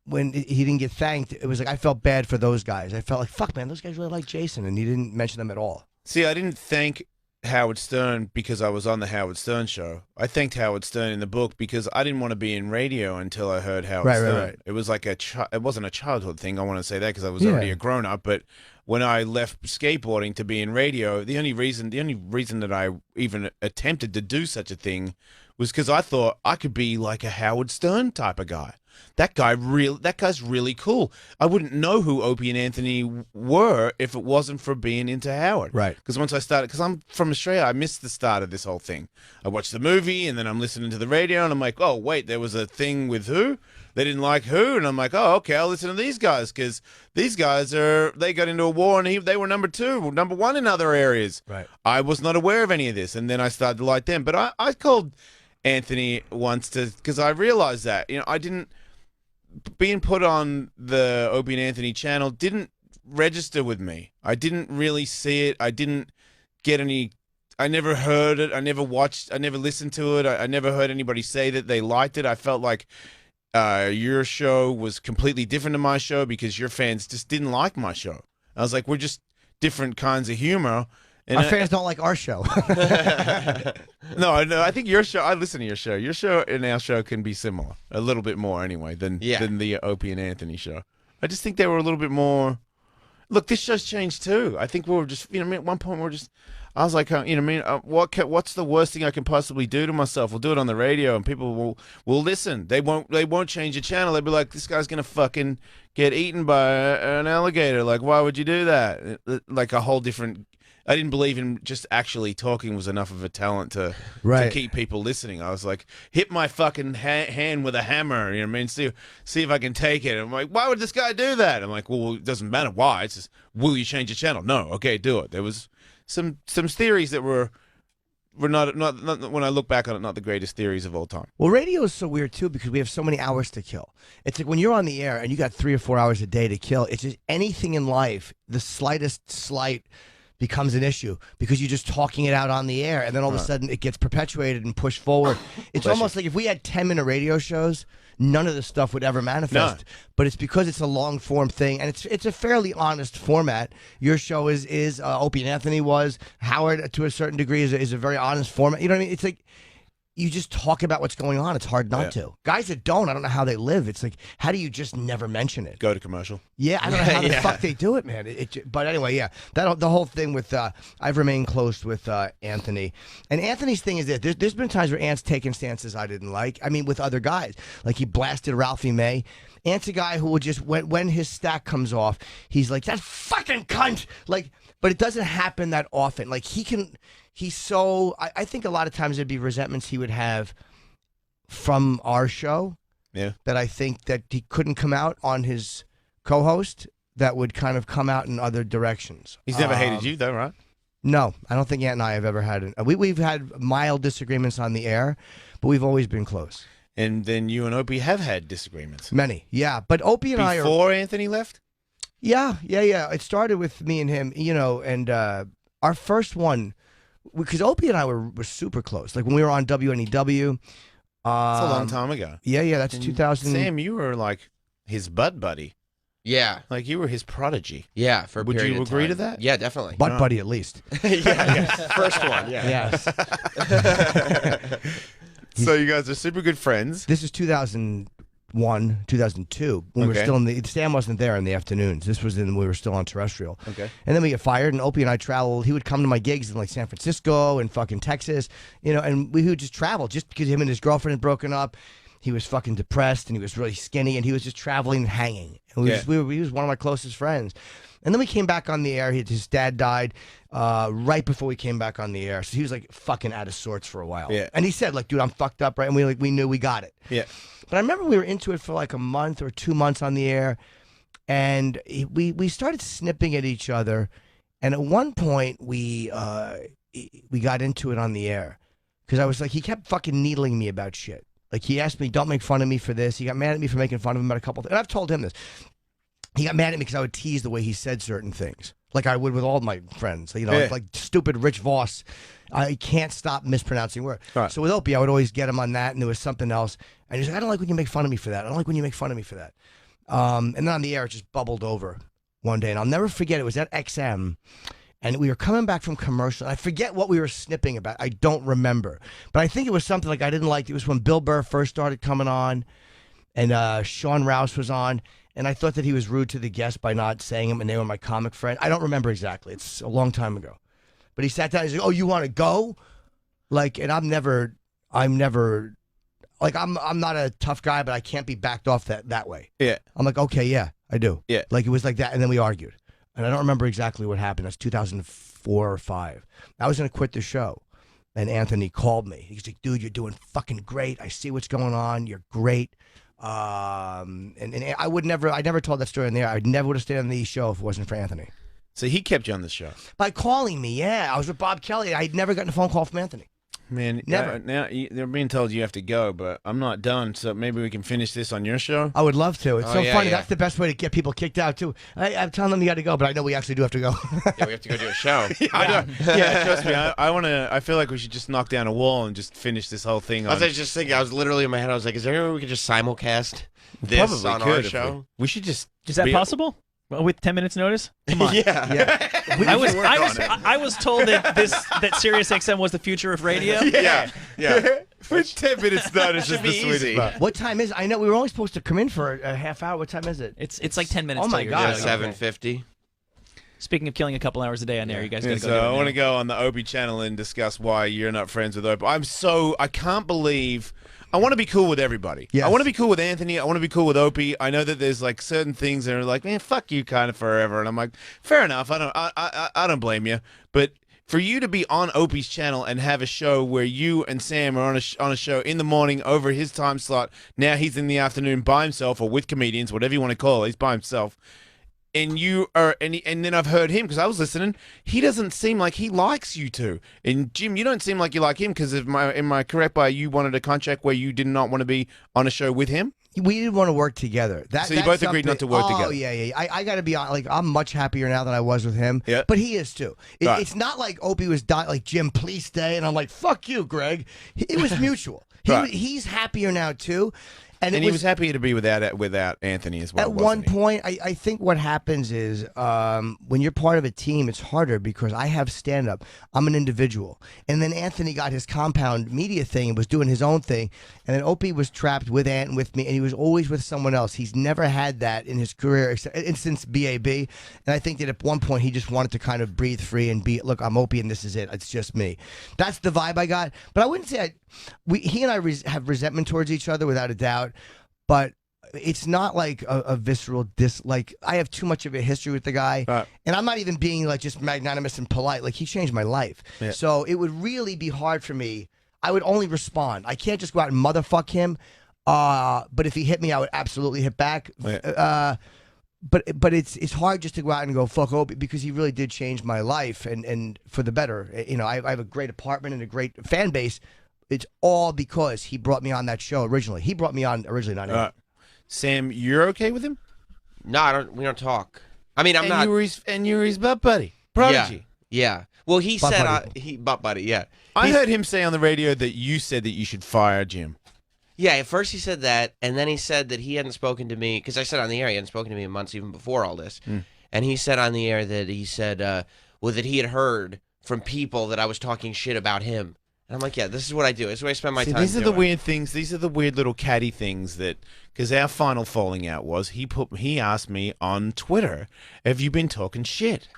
when he didn't get thanked, it was like, I felt bad for those guys. I felt like, fuck, man, those guys really like Jason. And he didn't mention them at all. See, I didn't thank Howard Stern because I was on the Howard Stern show. I thanked Howard Stern in the book because I didn't want to be in radio until I heard Howard Stern. Right. It was like it wasn't a childhood thing. I want to say that because I was already a grown up. But when I left skateboarding to be in radio, the only reason that I even attempted to do such a thing was because I thought I could be like a Howard Stern type of guy. That guy's really cool. I wouldn't know who Opie and Anthony were if it wasn't for being into Howard. Right. Because once I started, because I'm from Australia, I missed the start of this whole thing. I watched the movie and then I'm listening to the radio and I'm like, oh, wait, there was a thing with who? They didn't like who? And I'm like, oh, okay, I'll listen to these guys because these guys they got into a war and they were number one in other areas. Right. I was not aware of any of this. And then I started to like them. But I called Anthony once because I realized that, I didn't, being put on the Opie and Anthony channel didn't register with me. I didn't really see it. I didn't get any. I never heard it. I never watched. I never listened to it. I never heard anybody say that they liked it. I felt like your show was completely different to my show because your fans just didn't like my show. I was like, we're just different kinds of humor. And Our fans don't like our show. No, I think your show. I listen to your show. Your show and our show can be similar, a little bit more anyway than the Opie and Anthony show. I just think they were a little bit more. Look, this show's changed too. I think we were just, at one point I was like, what's the worst thing I can possibly do to myself? We'll do it on the radio, and people will listen. They won't change the channel. They'll be like, this guy's gonna fucking get eaten by an alligator. Like, why would you do that? Like a whole different. I didn't believe in just actually talking was enough of a talent to keep people listening. I was like, hit my fucking hand with a hammer, you know what I mean? See if I can take it. I'm like, why would this guy do that? I'm like, well, it doesn't matter why. It's just, will you change the channel? No, okay, do it. There was some theories that were not when I look back on it, not the greatest theories of all time. Well, radio is so weird too because we have so many hours to kill. It's like when you're on the air and you got 3 or 4 hours a day to kill. It's just anything in life, the slightest slight becomes an issue because you're just talking it out on the air, and then all of a sudden it gets perpetuated and pushed forward. It's almost like if we had 10-minute radio shows, none of this stuff would ever manifest. No. But it's because it's a long form thing, and it's a fairly honest format. Your show is Opie and Anthony was. Howard, to a certain degree, is a very honest format. You know what I mean? It's like you just talk about what's going on. It's hard not to. Guys that don't, I don't know how they live. It's like, how do you just never mention it? Go to commercial. Yeah, I don't know how the fuck they do it, man. But anyway, yeah, the whole thing with I've remained close with Anthony, and Anthony's thing is that there's been times where Ant's taken stances I didn't like. I mean, with other guys, like he blasted Ralphie May. Ant's a guy who will just when his stack comes off, he's like, that fucking cunt. Like, but it doesn't happen that often. Like he's so. I think a lot of times there'd be resentments he would have from our show. Yeah. That I think that he couldn't come out on his co-host. That would kind of come out in other directions. He's never hated you though, right? No, I don't think Ant and I have ever had it. We've had mild disagreements on the air, but we've always been close. And then you and Opie have had disagreements. Many, yeah. But Opie and I are... Before Anthony left? Yeah. It started with me and him, and our first one, because Opie and I were super close. Like when we were on WNEW. That's a long time ago. Yeah, that's 2000. Sam, you were like his buddy. Yeah. Like you were his prodigy. Yeah, for a Would period you of agree time. to that? Yeah, definitely. Butt buddy at least. yeah. First one, yeah. Yes. So you guys are super good friends. This is 2001, 2002. When we were still Sam wasn't there in the afternoons. This was when we were still on terrestrial. Okay. And then we get fired, and Opie and I traveled. He would come to my gigs in like San Francisco and fucking Texas, and we would just travel just because him and his girlfriend had broken up. He was fucking depressed, and he was really skinny, and he was just traveling and hanging. And he was one of my closest friends. And then we came back on the air. His dad died right before we came back on the air. So he was like fucking out of sorts for a while. Yeah. And he said, like, dude, I'm fucked up, right? And we knew we got it. Yeah. But I remember we were into it for like a month or 2 months on the air. and we started snipping at each other, and at one point we got into it on the air because I was like, he kept fucking needling me about shit. Like he asked me, don't make fun of me for this. He got mad at me for making fun of him about a couple things, and I've told him this. He got mad at me because I would tease the way he said certain things, like I would with all my friends. You know, like stupid Rich Voss. I can't stop mispronouncing words. Right. So with Opie, I would always get him on that, and there was something else. And he's like, I don't like when you make fun of me for that. I don't like when you make fun of me for that. And then on the air, it just bubbled over one day. And I'll never forget, it was at XM, and we were coming back from commercial. I forget what we were snipping about. I don't remember. But I think it was something like I didn't like. It was when Bill Burr first started coming on, and Sean Rouse was on. And I thought that he was rude to the guests by not saying them, and they were my comic friend. I don't remember exactly. It's a long time ago. But he sat down and he's like, oh, you want to go? Like, and I'm never, like, I'm not a tough guy, but I can't be backed off that way. Yeah. I'm like, okay, yeah, I do. Yeah. Like, it was like that, and then we argued. And I don't remember exactly what happened. That's 2004 or 5. I was going to quit the show, and Anthony called me. He's like, dude, you're doing fucking great. I see what's going on. You're great. And I never told that story in there. I never would have stayed on the show if it wasn't for Anthony. So he kept you on the show by calling me. Yeah, I was with Bob Kelly. I'd never gotten a phone call from Anthony. Man, never. Now they're being told you have to go, but I'm not done. So maybe we can finish this on your show. I would love to. It's so funny. Yeah. That's the best way to get people kicked out too. I'm telling them you got to go, but I know we actually do have to go. Yeah, we have to go do a show. Yeah, trust me. I feel like we should just knock down a wall and just finish this whole thing. I was just thinking. I was literally in my head. I was like, is there any way we could just simulcast this on our show? We should just. Is that possible? Well, with 10 minutes notice? Come on. Yeah. I was told that Sirius XM was the future of radio. Yeah. With 10 minutes notice is the sweetest spot. What time is it? I know we were only supposed to come in for a half hour. What time is it? It's like 10 minutes. Oh my God. 7:50. Speaking of killing a couple hours a day on air, you guys gotta go. So I want to go on the Opie channel and discuss why you're not friends with Opie. I can't believe. I want to be cool with everybody. Yes. I want to be cool with Anthony. I want to be cool with Opie. I know that there's like certain things that are like, man, fuck you kind of forever. And I'm like, fair enough. I don't blame you. But for you to be on Opie's channel and have a show where you and Sam are on a show in the morning over his time slot, now he's in the afternoon by himself or with comedians, whatever you want to call it, he's by himself. And you are, and then I've heard him because I was listening. He doesn't seem like he likes you two. And Jim, you don't seem like you like him because am I correct by you wanted a contract where you did not want to be on a show with him? We didn't want to work together. So you both agreed not to work together. Oh yeah. I got to be honest. Like I'm much happier now than I was with him. Yeah. But he is too. It's not like Opie was dying. Like Jim, please stay. And I'm like, fuck you, Greg. It was mutual. He's happier now too. And he was happy to be without Anthony as well. At one point, I think what happens is when you're part of a team, it's harder because I have stand-up. I'm an individual. And then Anthony got his compound media thing and was doing his own thing. And then Opie was trapped with Ant and with me, and he was always with someone else. He's never had that in his career since BAB. And I think that at one point, he just wanted to kind of breathe free and be, look, I'm Opie and this is it. It's just me. That's the vibe I got. But I wouldn't say he and I have resentment towards each other without a doubt. But it's not like a visceral like I have too much of a history with the guy, and I'm not even being like just magnanimous and polite. Like he changed my life, so it would really be hard for me. I would only respond. I can't just go out and motherfuck him. But if he hit me, I would absolutely hit back. But it's hard just to go out and go fuck Opie because he really did change my life and for the better. You know, I have a great apartment and a great fan base. It's all because he brought me on that show originally. He brought me on originally, not him. Sam, you're okay with him? No, we don't talk. I mean, I'm not. You were his butt buddy, prodigy. Yeah. Well, he butt said butt buddy. Yeah. I heard him say on the radio that you said that you should fire Jim. Yeah. At first he said that, and then he said that he hadn't spoken to me because I said on the air he hadn't spoken to me in months even before all this, and he said on the air that he said that he had heard from people that I was talking shit about him. And I'm like, yeah, this is what I do. This is what I spend my time doing. These are the weird things. These are the weird little catty things that, because our final falling out was he asked me on Twitter, have you been talking shit?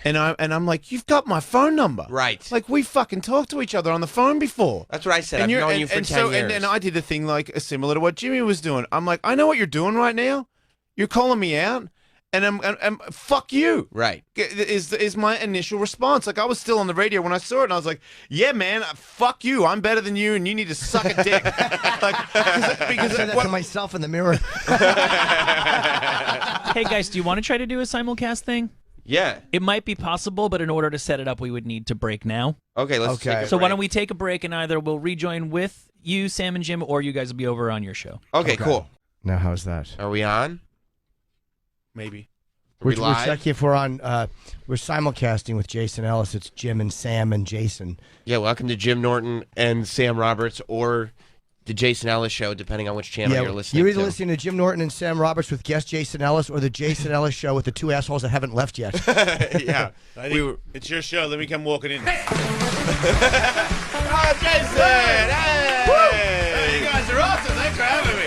And I'm like, you've got my phone number. Right. Like, we fucking talked to each other on the phone before. That's what I said. I've known you for 10 years. And I did the thing like similar to what Jimmy was doing. I'm like, I know what you're doing right now. You're calling me out. And I'm fuck you. Right. Is my initial response. Like, I was still on the radio when I saw it, and I was like, yeah, man, fuck you. I'm better than you, and you need to suck a dick. Because I said that to myself in the mirror. Hey guys, do you want to try to do a simulcast thing? Yeah. It might be possible, but in order to set it up, we would need to break now. Okay, let's take a So why break. don't we take a break and either we'll rejoin with you, Sam and Jim, or you guys will be over on your show. Okay, cool. Now, how's that? Are we on? Maybe. We're live? checking if we're on. We're simulcasting with Jason Ellis. It's Jim and Sam and Jason. Yeah, welcome to Jim Norton and Sam Roberts, or the Jason Ellis Show, depending on which channel you're listening You're either to. listening to Jim Norton and Sam Roberts with guest Jason Ellis, or the Jason Ellis Show with the two assholes that haven't left yet. Yeah. I think it's your show. Let me come walking in. Oh, Jason! Hey! You guys are awesome. Thanks for having me.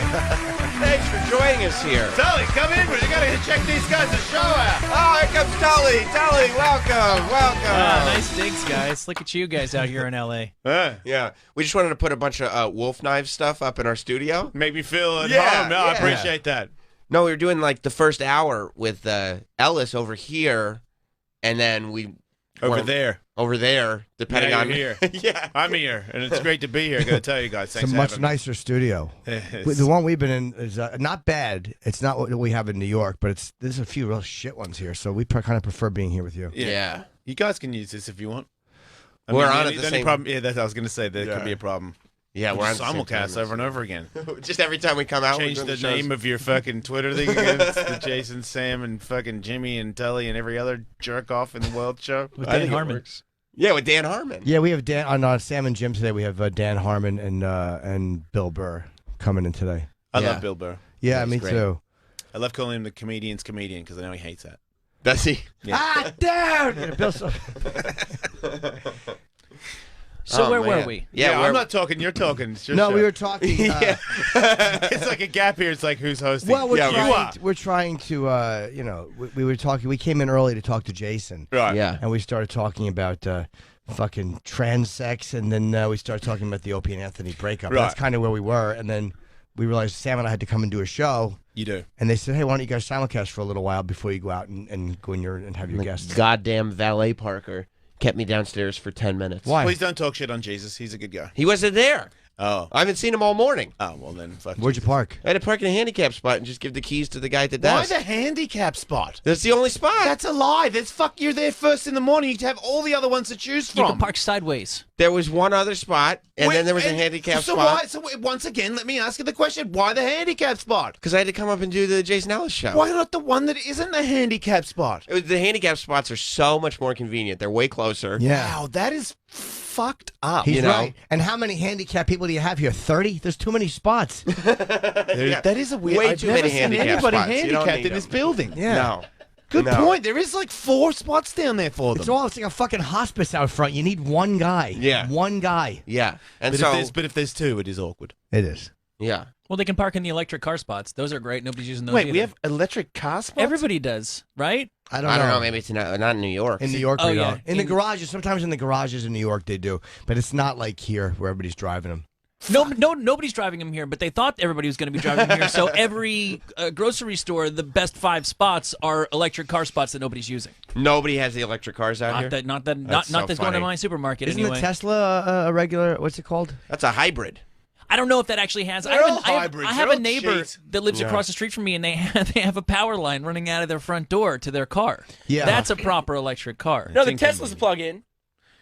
Thanks for joining us here. Tully, come in. You got to check these guys' show out. Oh, here comes Tully. Tully, welcome. Nice digs, guys. Look at you guys out here in L.A. Yeah, we just wanted to put a bunch of wolf knife stuff up in our studio. Make me feel at Yeah, home. No, I yeah. appreciate that. No, we were doing like the first hour with Ellis over here, and then we Over went there. over there, depending Now on you're here. Yeah, I'm here, and it's great to be here. I got to tell you guys. It's Thanks a for much having me. nicer studio. It's- The one we've been in is not bad. It's not what we have in New York, but there's a few real shit ones here. So we kind of prefer being here with you. yeah. You guys can use this if you want. We're on the at the only same- problem. Yeah, that's what I was going to say. There Yeah. could be a problem. Yeah, we're on We'll simulcast over and over again. Just every time we come out, Change we're the doing name of your fucking Twitter thing again. It's the Jason, Sam, and fucking Jimmy and Tully and every other jerk off in the world show. With I Dan think it Harmon. works. Yeah, with Dan Harmon. Yeah, we have Dan on Sam and Jim today. We have Dan Harmon and Bill Burr coming in today. I Yeah. love Bill Burr. Yeah, That's me great. too. I love calling him the comedian's comedian because I know he hates that. Does he? Yeah. Ah, down! Yeah, Bill, So Oh, where man. were we? Yeah, I'm not talking. You're talking. It's your no, show. we were talking. Yeah. It's like a gap here. It's like who's hosting. Well, we're Yeah, trying to, we were talking. We came in early to talk to Jason, Right. Yeah. and we started talking about fucking transex, and then we started talking about the Opie and Anthony breakup. Right. That's kind of where we were, and then we realized Sam and I had to come and do a show, You do. and they said, "Hey, why don't you guys simulcast for a little while before you go out and go in your and have your guests?" Goddamn valet Parker kept me downstairs for 10 minutes. Why? Please don't talk shit on Jesus. He's a good guy. He wasn't there. Oh. I haven't seen him all morning. Oh, well then. Fuck Where'd you Jesus. park? I had to park in a handicap spot and just give the keys to the guy at the Why desk. the handicap spot? That's the only spot. That's a lie. You're there first in the morning. You have all the other ones to choose from. You can park sideways. There was one other spot, and Wait, then there was a and- handicap so spot. Why, so wait, once again, let me ask you the question: why the handicap spot? Because I had to come up and do the Jason Ellis Show. Why not the one that isn't the handicap spot? The handicap spots are so much more convenient. They're way closer. Yeah. Wow, that is fucked up. He's you know? right. And how many handicapped people do you have here? 30? There's too many spots. There- That is a weird. Way I've too never many seen handicap anybody spots. You don't handicapped need in this them. building. Yeah. No. Good No. point. There is like 4 spots down there for them. It's like a fucking hospice out front. You need one guy. Yeah. One guy. Yeah. And But, so, if there's 2, it is awkward. It is. yeah. Well, they can park in the electric car spots. Those are great. Nobody's using those Wait, either. we have electric car spots? Everybody does, right? I I don't know. Maybe it's not in New York. In New York, Oh, we yeah. don't. In the In- garages, sometimes in the garages in New York they do, but it's not like here where everybody's driving them. No, nobody's driving them here, but they thought everybody was going to be driving them here. So every grocery store, the best 5 spots are electric car spots that nobody's using. Nobody has the electric cars out here. Not That's that's so going to funny. my supermarket Isn't anyway. the Tesla a regular? What's it called? That's a hybrid. I don't know if that actually has. They're all hybrids. I have They're a all neighbor cheats. that lives Yeah. across the street from me, and they have a power line running out of their front door to their car. Yeah. That's a proper electric car. No, the It's Tesla's a plug-in.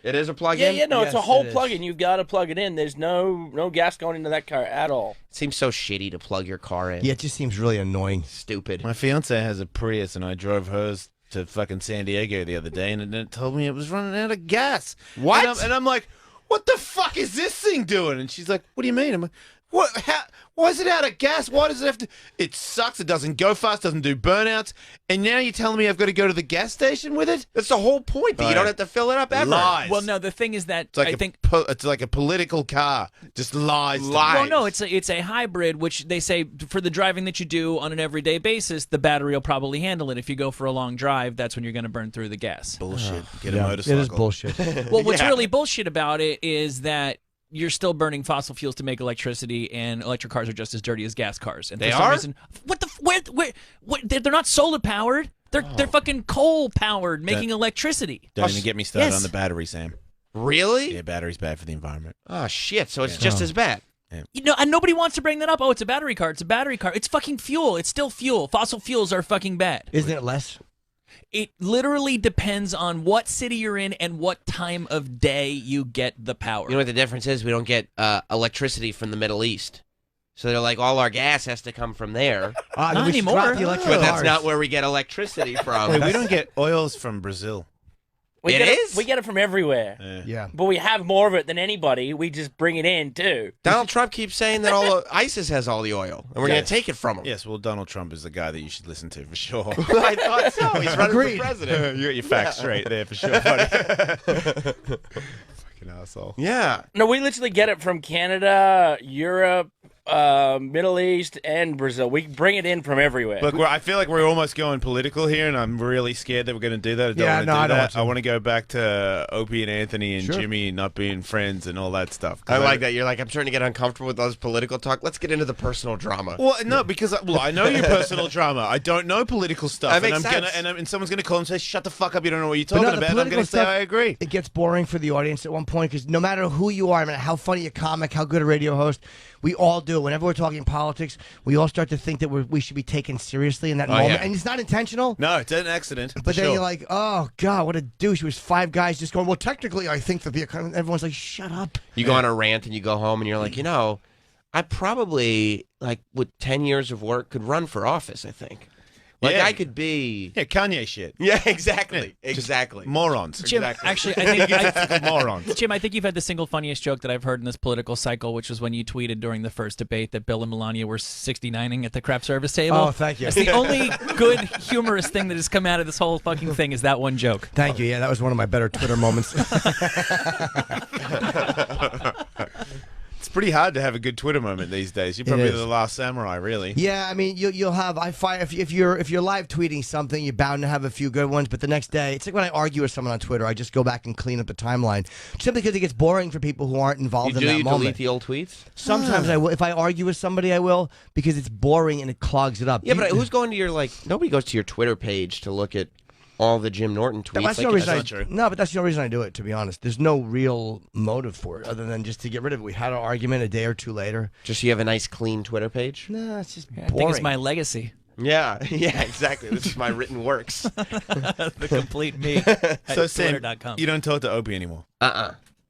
It is a plug-in? Yeah, no, it's a Yes, whole it is. plug-in. You've got to plug it in. There's no gas going into that car at all. It seems so shitty to plug your car in. Yeah, it just seems really annoying. Stupid. My fiance has a Prius, and I drove hers to fucking San Diego the other day, and it told me it was running out of gas. What? And I'm like, what the fuck is this thing doing? And she's like, what do you mean? I'm like, what? Why is it out of gas? Why does it have to? It sucks. It doesn't go fast. Doesn't do burnouts. And now you're telling me I've got to go to the gas station with it? That's the whole point, that you Right. don't have to fill it up ever. Lies. Well, no, the thing is that It's like I think. it's like a political car. Just lies. to me. Lies. Well, no, it's a hybrid, which they say for the driving that you do on an everyday basis, the battery will probably handle it. If you go for a long drive, that's when you're going to burn through the gas. Bullshit. Get Yeah, a motorcycle. it is bullshit. Well, what's Yeah. really bullshit about it is that you're still burning fossil fuels to make electricity, and electric cars are just as dirty as gas cars. And They for some are? reason, they're not solar powered. They're fucking coal powered, making electricity. Don't even get me started Yes. on the battery, Sam. Really? Yeah, battery's bad for the environment. Oh, shit. So it's just as bad. You know, and nobody wants to bring that up. Oh, it's a battery car. It's a battery car. It's fucking fuel. It's still fuel. Fossil fuels are fucking bad. Isn't it less? It literally depends on what city you're in and what time of day you get the power. You know what the difference is? We don't get electricity from the Middle East. So they're like, all our gas has to come from there. Not we should anymore. drop the electric But that's cars. not where we get electricity from. Wait, we don't get oils from Brazil. We It get is? We get it from everywhere. Yeah. But we have more of it than anybody. We just bring it in, too. Donald Trump keeps saying that ISIS has all the oil, and we're going to take it from him. Yes, well, Donald Trump is the guy that you should listen to for sure. I thought so. He's running Agreed. for president. You got your facts straight there for sure, buddy. Fucking asshole. Yeah. No, we literally get it from Canada, Europe, Middle East, and Brazil. We bring it in from everywhere. Look, I feel like we're almost going political here, and I'm really scared that we're going to do that. I don't Yeah, want to no, do I don't that. want to. I want to go back to Opie and Anthony and Sure. Jimmy not being friends and all that stuff. 'Cause I like that. You're like, I'm starting to get uncomfortable with all this political talk. Let's get into the personal drama. Well, no, because I know your personal drama. I don't know political stuff, That and makes I'm sense. and someone's gonna call and say, "Shut the fuck up! You don't know what you're But talking no, the about." And I'm political gonna say, stuff, "I agree." It gets boring for the audience at one point because no matter who you are, no matter how funny a comic, how good a radio host, we all do. Whenever we're talking politics, we all start to think that we should be taken seriously in that moment, yeah. and it's not intentional. No, it's an accident. But for then sure. you're like, oh god, what a douche! It was five guys just going. Well, technically, I think that the economy. Everyone's like, shut up. You go on a rant and you go home and you're like, I probably, like, with 10 years of work, could run for office, I think. Like, Yeah. I could be... yeah, Kanye shit. Yeah, exactly. Just Exactly. Morons. Jim, Exactly. actually, I think Morons. Jim, I think you've had the single funniest joke that I've heard in this political cycle, which was when you tweeted during the first debate that Bill and Melania were 69ing at the craft service table. Oh, thank you. That's the only good humorous thing that has come out of this whole fucking thing is that one joke. Thank you. Yeah, that was one of my better Twitter moments. It's pretty hard to have a good Twitter moment these days. You're probably is. the last samurai, really. Yeah, I mean, you'll have. I find if you're live tweeting something, you're bound to have a few good ones. But the next day, it's like when I argue with someone on Twitter, I just go back and clean up the timeline simply because it gets boring for people who aren't involved in that You moment. delete the old tweets? Sometimes I will. If I argue with somebody, I will because it's boring and it clogs it up. Yeah, but who's going to your, like... Nobody goes to your Twitter page to look at all the Jim Norton tweets. That's Like, no reason. not true. No, but that's the only reason I do it. To be honest, there's no real motive for it other than just to get rid of it. We had an argument a day or two later. just so you have a nice, clean Twitter page? No, it's just I boring. think it's my legacy. Yeah, yeah, exactly. This is my written works. The complete me. So, Sam, Twitter.com. you don't talk to Opie anymore.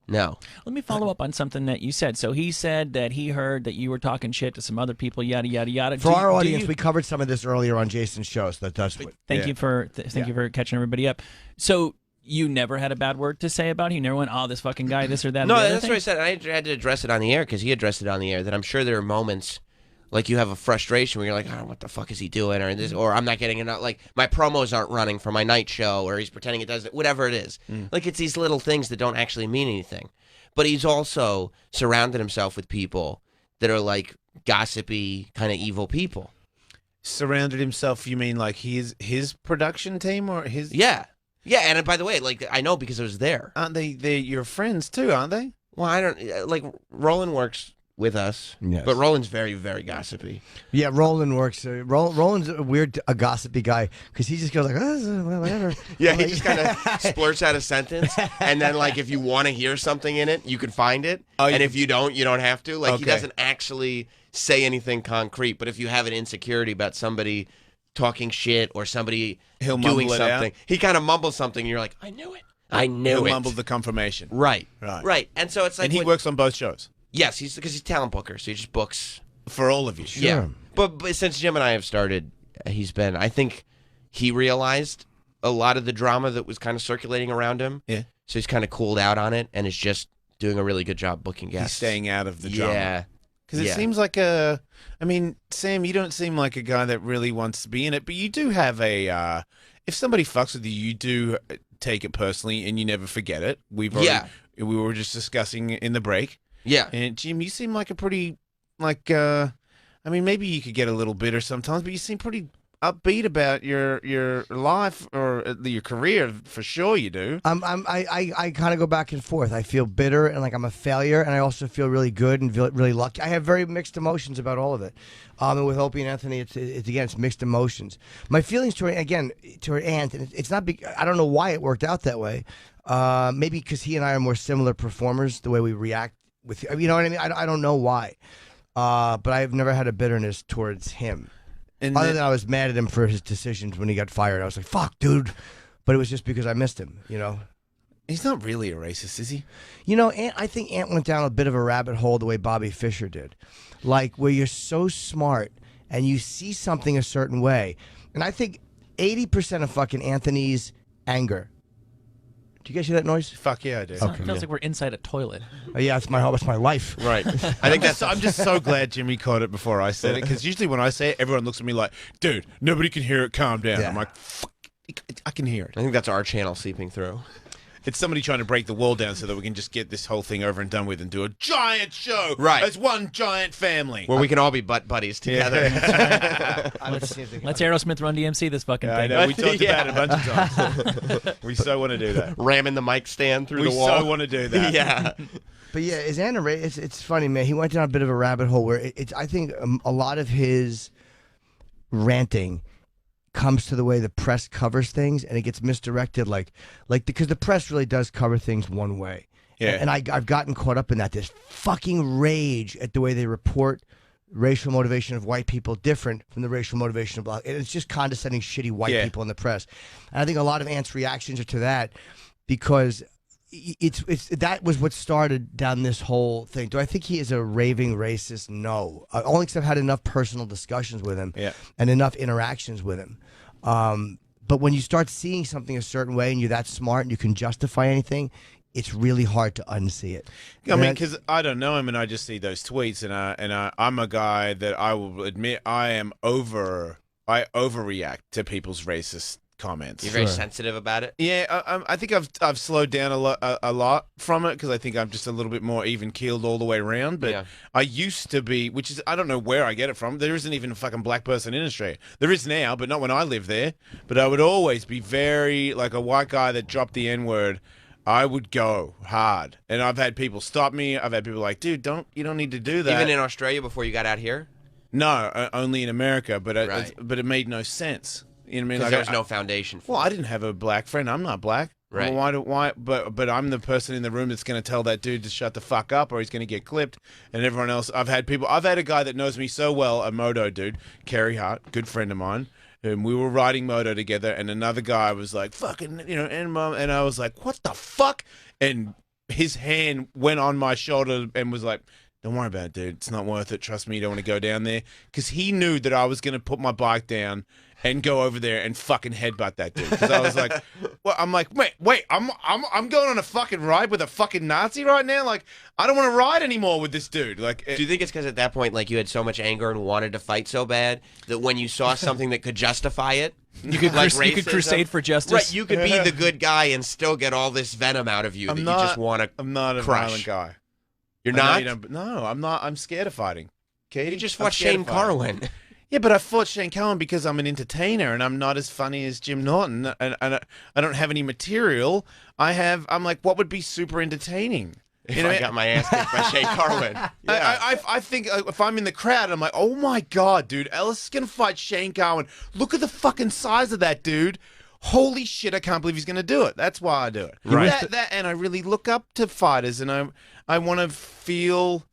No. Let me follow up on something that you said. So he said that he heard that you were talking shit to some other people, yada yada yada. For our audience, you, we covered some of this earlier on Jason's show, so that's what. thank Yeah. you for thank you for catching everybody up. So you never had a bad word to say about him? You never went, oh, this fucking guy, this or that. No, or the other that's what I said. I had to address it on the air because he addressed it on the air. That I'm sure there are moments like you have a frustration where you're like, oh, what the fuck is he doing, or this, or I'm not getting enough. Like my promos aren't running for my night show, or he's pretending it does. Whatever it is, like it's these little things that don't actually mean anything. But he's also surrounded himself with people that are like gossipy, kind of evil people. Surrounded himself, you mean like his production team or his? Yeah, yeah. And by the way, like I know because I was there. Aren't they? They're your friends too, aren't they? Well, I don't like Roland works with us, Yes. but Roland's very, very gossipy. Yeah, Roland works. Roland's a weird, gossipy guy because he just goes like, whatever. Yeah, he just kind of splurts out a sentence, and then like if you want to hear something in it, you can find it, and if you don't have to. Like he Okay. doesn't actually say anything concrete, but if you have an insecurity about somebody talking shit or somebody He'll doing mumble it something, out. he kind of mumbles something, and you're like, I knew it. I knew He'll it. mumble the confirmation. Right, Right. right. And so it's like And he when- works on both shows Yes, because he's a talent booker, so he just books. for all of you. Yeah, but since Jim and I have started, I think he realized a lot of the drama that was kind of circulating around him. Yeah. So he's kind of cooled out on it and is just doing a really good job booking guests. He's staying out of the drama. Yeah. Because it Yeah. seems like I mean, Sam, you don't seem like a guy that really wants to be in it, but you do have if somebody fucks with you, you do take it personally and you never forget it. We were just discussing in the break. Yeah. And Jim, you seem like a pretty, I mean, maybe you could get a little bitter sometimes, but you seem pretty upbeat about your life or your career. For sure you do. I kind of go back and forth. I feel bitter and like I'm a failure, and I also feel really good and really lucky. I have very mixed emotions about all of it. And with Opie and Anthony, it's mixed emotions. My feelings toward Ant, and it's not. I don't know why it worked out that way. Maybe because he and I are more similar performers, the way we react with you. You know what I mean? I don't know why, but I've never had a bitterness towards him. And Other than I was mad at him for his decisions when he got fired. I was like, fuck, dude. But it was just because I missed him, you know? he's not really a racist, is he? You know, I think Ant went down a bit of a rabbit hole the way Bobby Fischer did. Like, where you're so smart and you see something a certain way. And I think 80% of fucking Anthony's anger. Do you guys hear that noise? Fuck yeah, I do. It feels like we're inside a toilet. Oh, yeah, it's my life. Right. I think that's. I'm just so glad Jimmy caught it before I said it, because usually when I say it, everyone looks at me like, dude, nobody can hear it, calm down. Yeah. I'm like, fuck, I can hear it. I think that's our channel seeping through. It's somebody trying to break the wall down so that we can just get this whole thing over and done with and do a giant show Right. as one giant family. Where we can all be butt buddies together. Let's Aerosmith Run DMC this fucking Yeah, I thing. know. We talked about it a bunch of times. We so want to do that. Ramming the mic stand through We the wall. so want to do that. Yeah. But yeah, is Anna Ray? It's funny, man. He went down a bit of a rabbit hole where I think a lot of his ranting comes to the way the press covers things, and it gets misdirected, like because the press really does cover things one way. Yeah. And I've gotten caught up in that. This fucking rage at the way they report racial motivation of white people different from the racial motivation of black. And it's just condescending, shitty white Yeah. people in the press. And I think a lot of Ant's reactions are to that because it's that was what started down this whole thing. Do I think he is a raving racist? No. Only because I've had enough personal discussions with him and enough interactions with him. But when you start seeing something a certain way and you're that smart and you can justify anything, it's really hard to unsee it. I mean, because I don't know him, and I just see those tweets, and I'm a guy that I will admit I overreact to people's racist comments. You're very sensitive about it. Yeah, I think I've slowed down a lot from it, because I think I'm just a little bit more even keeled all the way around. But Yeah. I used to be, which is, I don't know where I get it from. There isn't even a fucking black person in Australia. There is now, but not when I lived there. But I would always be very, like a white guy that dropped the N-word. I would go hard, and I've had people stop me. I've had people like, dude, you don't need to do that. Even in Australia before you got out here? No, only in America, but Right. but it made no sense. You know what I mean? Because Like, there was no foundation for well, I didn't have a black friend. I'm not black. Right. Well, why? But I'm the person in the room that's going to tell that dude to shut the fuck up, or he's going to get clipped. And everyone else, I've had a guy that knows me so well, a moto dude, Kerry Hart, good friend of mine. And we were riding moto together, and another guy was like, fucking, you know, and I was like, what the fuck? And his hand went on my shoulder and was like, don't worry about it, dude. It's not worth it. Trust me, you don't want to go down there. Because he knew that I was going to put my bike down and go over there and fucking headbutt that dude. Because I was like, well, I'm like, wait, I'm going on a fucking ride with a fucking Nazi right now? Like, I don't want to ride anymore with this dude. Like, Do you think it's because at that point, like, you had so much anger and wanted to fight so bad that when you saw something that could justify it, You could, like you could racism? crusade for justice. Right, you could be the good guy and still get all this venom out of you that you just want to I'm not a crush. violent guy. You're I know not? you don't- No, I'm not. I'm scared of fighting. Katie, You just I'm fought scared Shane of fighting. Carwin. Yeah, but I fought Shane Carwin because I'm an entertainer and I'm not as funny as Jim Norton, and I don't have any material. I'm like, what would be super entertaining? If You know, I got my ass kicked by Shane Carwin. Yeah. I think if I'm in the crowd, I'm like, oh my god, dude, Ellis is gonna fight Shane Carwin. Look at the fucking size of that dude. Holy shit, I can't believe he's gonna do it. That's why I do it. Right. And I really look up to fighters, and I want to feel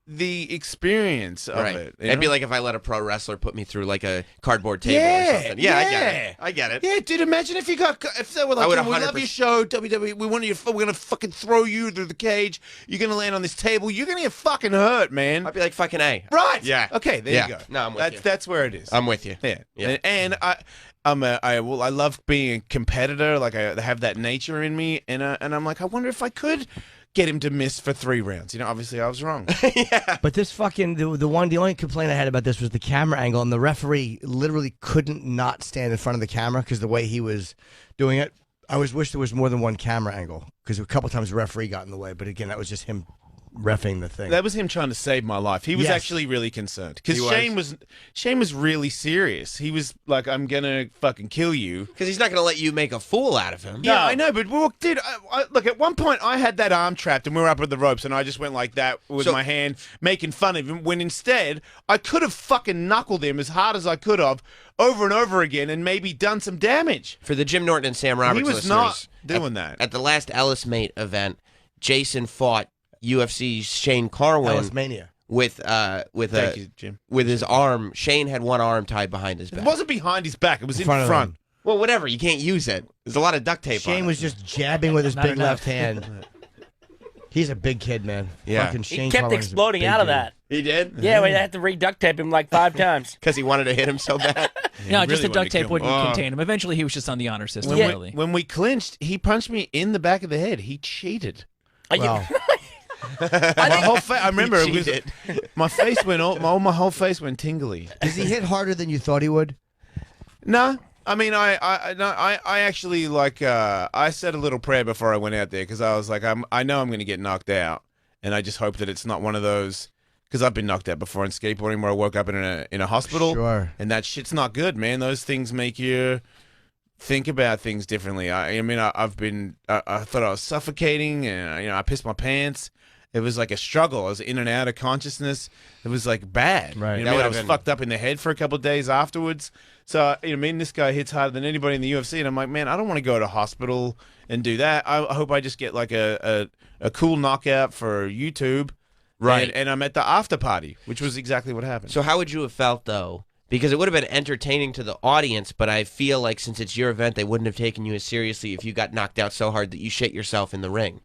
the experience of it. you It'd be know? like if I let a pro wrestler put me through like a cardboard table or something. Yeah, I get it. Yeah, dude, imagine if they were like, I would "Yo, we love 100%. your show, WWE. We're gonna fucking throw you through the cage. You're gonna land on this table. You're gonna get fucking hurt, man." I'd be like, fucking A. Right? Yeah. Okay, there Yeah. you go. No, I'm with you. That's where it is. I'm with you. Yeah. Yeah. And I love being a competitor. Like I have that nature in me, and I'm like, I wonder if I could get him to miss for 3 rounds. You know, obviously I was wrong. But this fucking the only complaint I had about this was the camera angle, and the referee literally couldn't not stand in front of the camera because the way he was doing it. I wish there was more than one camera angle because a couple times the referee got in the way. But again, that was just him reffing the thing. That was him trying to save my life. He was Yes. actually really concerned because He was. Shane was really serious. He was like, "I'm gonna fucking kill you." Because he's not going to let you make a fool out of him. Yeah, I know, but dude, look, at one point I had that arm trapped and we were up at the ropes and I just went like that with my hand making fun of him, when instead I could have fucking knuckled him as hard as I could have over and over again and maybe done some damage. For the Jim Norton and Sam Roberts He was listeners, not doing that. At the last Ellis Mate event, Jason fought UFC's Shane Carwin Ellis Mania. with Thank you, Jim. with his arm. Shane had one arm tied behind his It back. wasn't behind his back. It was in front of front. him. Well, whatever. You can't use it. There's a lot of duct tape. Shane on was it. just jabbing with his Not big enough. left hand. He's a big kid, man. Yeah. Fucking He Shane kept Carwin's a exploding big out of dude. that. He did. Yeah, we had to re-duct tape him like 5 times. Because he wanted to hit him so bad. No, He just really the wanted duct to tape kill wouldn't me. contain him. Eventually, he was just on the honor system. When, Really. when we clinched, he punched me in the back of the head. He cheated. Are you- Wow. My whole I remember it was cheated. my face went my whole face went tingly. Does he hit harder than you thought he would? No, I mean I actually like I said a little prayer before I went out there because I was like I know I'm going to get knocked out, and I just hope that it's not one of those because I've been knocked out before in skateboarding where I woke up in a hospital, Sure. and that shit's not good, man. Those things make you think about things differently. I mean I've been I thought I was suffocating, and I pissed my pants. It was like a struggle. I was in and out of consciousness. It was like bad. Right. You That know what I mean? I would've was been- fucked up in the head for a couple of days afterwards. So, I mean, this guy hits harder than anybody in the UFC. And I'm like, man, I don't want to go to hospital and do that. I hope I just get like a cool knockout for YouTube. Right. And I'm at the after party, which was exactly what happened. So how would you have felt, though? Because it would have been entertaining to the audience, but I feel like since it's your event, they wouldn't have taken you as seriously if you got knocked out so hard that you shit yourself in the ring.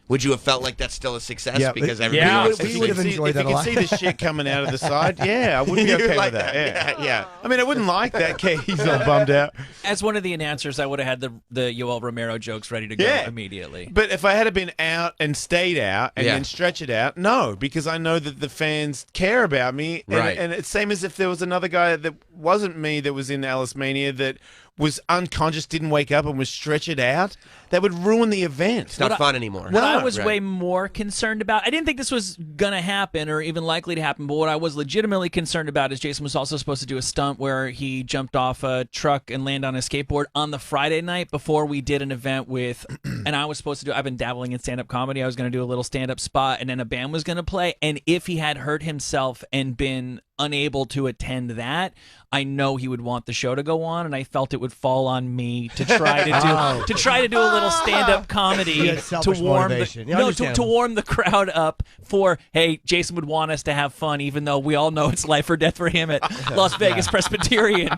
Would you have felt like that's still a success? Yeah, Because but- everybody Yeah. wants to We see would it? have enjoyed if that you a can lot. see the shit coming out of the side, yeah, I would be You would okay like with that. Yeah. yeah. I mean, I wouldn't like that. Okay, he's all bummed out. As one of the announcers, I would have had the Yoel Romero jokes ready to go Yeah. immediately. But if I had been out and stayed out and Yeah. then stretch it out, no, because I know that the fans care about me. And, Right. and it's same as if there was another guy that wasn't me that was in Ellis Mania that was unconscious, didn't wake up and was stretched out. That would ruin the event. It's not fun anymore. What I was Right. way more concerned about, I didn't think this was going to happen or even likely to happen, but what I was legitimately concerned about is Jason was also supposed to do a stunt where he jumped off a truck and landed on a skateboard on the Friday night before we did an event with, and I was supposed to do, I've been dabbling in stand-up comedy, I was going to do a little stand-up spot, and then a band was going to play, and if he had hurt himself and been unable to attend that, I know he would want the show to go on, and I felt it would fall on me to try to do a little stand-up comedy You had to selfish warm motivation. the, Yeah, no, to understandable. warm the crowd up for, hey, Jason would want us to have fun, even though we all know it's life or death for him at Las Vegas Presbyterian.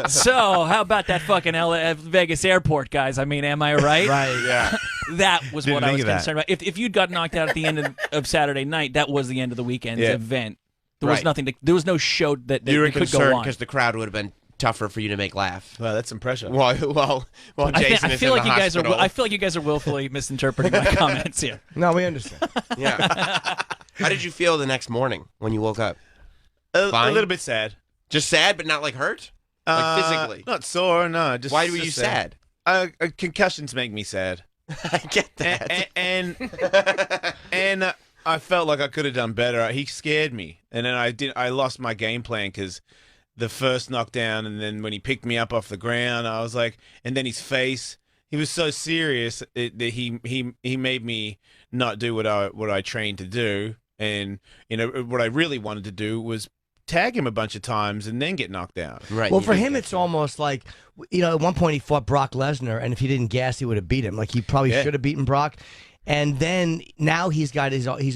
So how about that fucking Vegas airport, guys? I mean, am I right? Right. Yeah. That was Didn't what I think was of that. concerned about. If you'd got knocked out at the end of Saturday night, that was the end of the weekend's Yeah. event. There was Right. nothing. There was no show that You were could go concerned on. because the crowd would have been tougher for you to make laugh. Well, that's some pressure. Well, Jason I is feel in like the you guys are. hospital. I feel like you guys are willfully misinterpreting my comments here. No, we understand. Yeah. How did you feel the next morning when you woke up? A Fine. little bit sad. Just sad, but not like hurt? Like physically? Not sore, no. Just Why were just you sad? Concussions make me sad. I get that. And I felt like I could have done better. He scared me, and then I lost my game plan because the first knockdown, and then when he picked me up off the ground, I was like, and then his face. He was so serious that he made me not do what I trained to do, and what I really wanted to do was tag him a bunch of times and then get knocked out. Right. Well, you for did him, get it's that. almost like, at one point he fought Brock Lesnar, and if he didn't gas, he would have beat him. Like, he probably Yeah. should have beaten Brock. And then now he's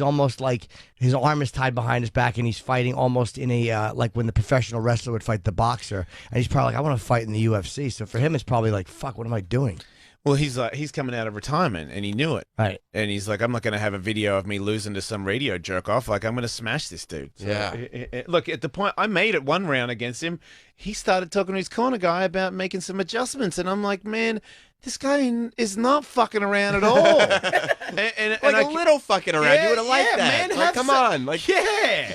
almost like his arm is tied behind his back, and he's fighting almost in a like when the professional wrestler would fight the boxer, and he's probably like, I want to fight in the UFC. So for him, it's probably like, fuck, what am I doing? Well, he's coming out of retirement, and he knew it. Right. And he's like, I'm not going to have a video of me losing to some radio jerk off. Like, I'm going to smash this dude. So, Yeah. look, at the point I made it one round against him, he started talking to his corner guy about making some adjustments. And I'm like, man, this guy is not fucking around at all. and Like I, a little fucking around. You would have liked that. Man, Like, have come some- on. Like, yeah.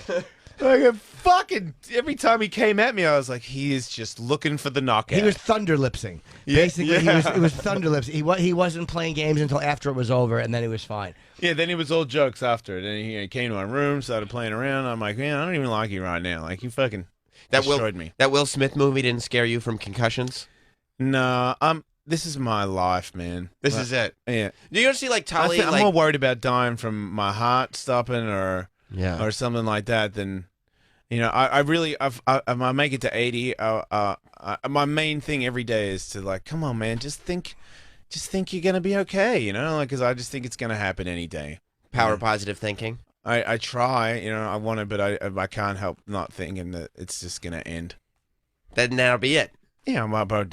Like a fucking every time he came at me, I was like, he is just looking for the knockout. He was thunder lipsing. Yeah, Basically, yeah. it was thunder lips. He wasn't playing games until after it was over, and then he was fine. Yeah, then he was all jokes after it. And he came to my room, started playing around. I'm like, man, I don't even like you right now. Like, you fucking destroyed me. That Will Smith movie didn't scare you from concussions? No, this is my life, man. This is it. Yeah. Do you ever see like Tully? I'm more worried about dying from my heart stopping or Yeah. something like that than, I really, if I make it to 80, my main thing every day is to like, come on, man, just think you're going to be okay, like, because I just think it's going to happen any day. Power positive thinking. I try, I want to, but I can't help not thinking that it's just gonna end. Then that'll be it. Yeah, I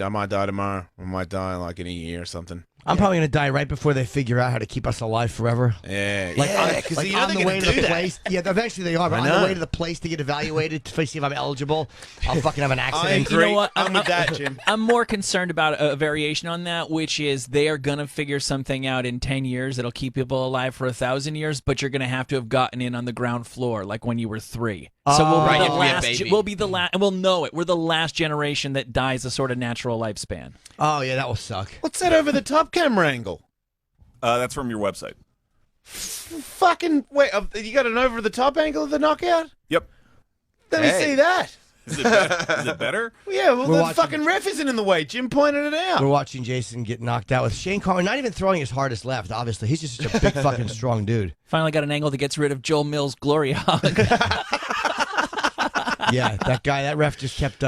might die tomorrow. I might die like in a year or something. I'm probably gonna die right before they figure out how to keep us alive forever. Yeah, Because on the way to the place. Yeah, eventually they are. But on the way to the place to get evaluated to see if I'm eligible, I'll fucking have an accident. You know what? I'm with that, Jim. I'm more concerned about a variation on that, which is they are gonna figure something out in 10 years that'll keep people alive for 1,000 years, but you're gonna have to have gotten in on the ground floor, like when you were 3. So we'll be Right, the you have to be a last. baby. We'll be the last, and we'll know it. We're the last generation that dies a sort of natural lifespan. Oh yeah, that will suck. What's that over the top camera angle? That's from your website. Fucking wait! You got an over the top angle of the knockout? Yep. Let me see that. Is it better? Is it better? Yeah, well, We're the watching- fucking ref isn't in the way. Jim pointed it out. We're watching Jason get knocked out with Shane Carwin not even throwing his hardest left. Obviously, he's just such a big fucking strong dude. Finally got an angle that gets rid of Joel Mills' glory hog. Yeah, that guy, that ref just kept.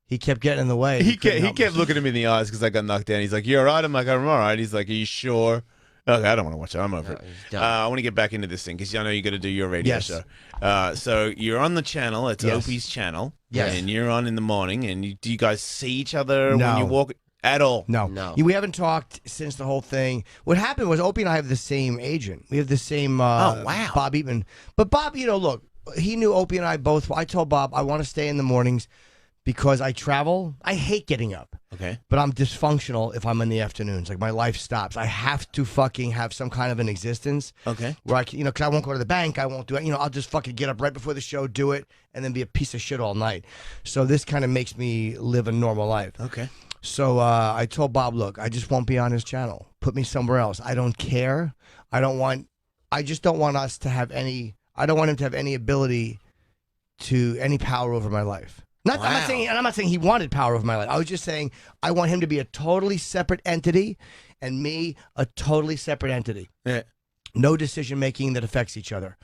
He kept getting in the way. He couldn't help kept himself. looking at me in the eyes because I got knocked down. He's like, "You all right?" I'm like, "I'm all right." He's like, "Are you sure?" Okay, I don't want to watch it. I'm over it. he's done. I want to get back into this thing because I know you got to do your radio Yes. show. So you're on the channel. It's Yes. Opie's channel. Yes. And you're on in the morning. And do you guys see each other No. when you walk at all? No, No. We haven't talked since the whole thing. What happened was Opie and I have the same agent. We have the same. Oh, wow. Bob Eatman. But Bob, look, he knew Opie and I both. I told Bob I want to stay in the mornings because I travel. I hate getting up. Okay. But I'm dysfunctional if I'm in the afternoons. Like my life stops. I have to fucking have some kind of an existence. Okay. Where I can, because I won't go to the bank. I won't do it. I'll just fucking get up right before the show, do it, and then be a piece of shit all night. So this kind of makes me live a normal life. Okay. So I told Bob, look, I just won't be on his channel. Put me somewhere else. I don't care. I just don't want us to have any. I don't want him to have any ability to any power over my life. I'm not saying he wanted power over my life. I was just saying I want him to be a totally separate entity, and me a totally separate entity. Yeah. No decision making that affects each other.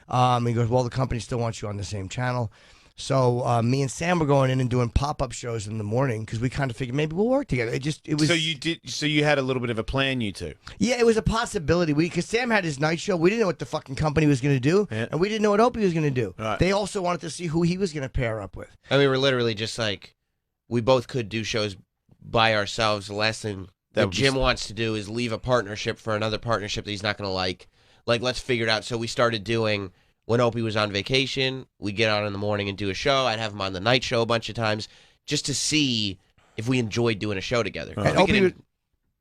He goes, well, the company still wants you on the same channel. So me and Sam were going in and doing pop-up shows in the morning because we kind of figured maybe we'll work together. It was. So you had a little bit of a plan, you two. Yeah, it was a possibility. Because Sam had his night show. We didn't know what the fucking company was going to do, Yeah. and we didn't know what Opie was going to do. Right. They also wanted to see who he was going to pair up with. And we were literally just like, we both could do shows by ourselves. The last thing that Jim wants to do is leave a partnership for another partnership that he's not going to like. Like, let's figure it out. So we started doing, when Opie was on vacation, we'd get out in the morning and do a show. I'd have him on the night show a bunch of times just to see if we enjoyed doing a show together. And We Opie could- was,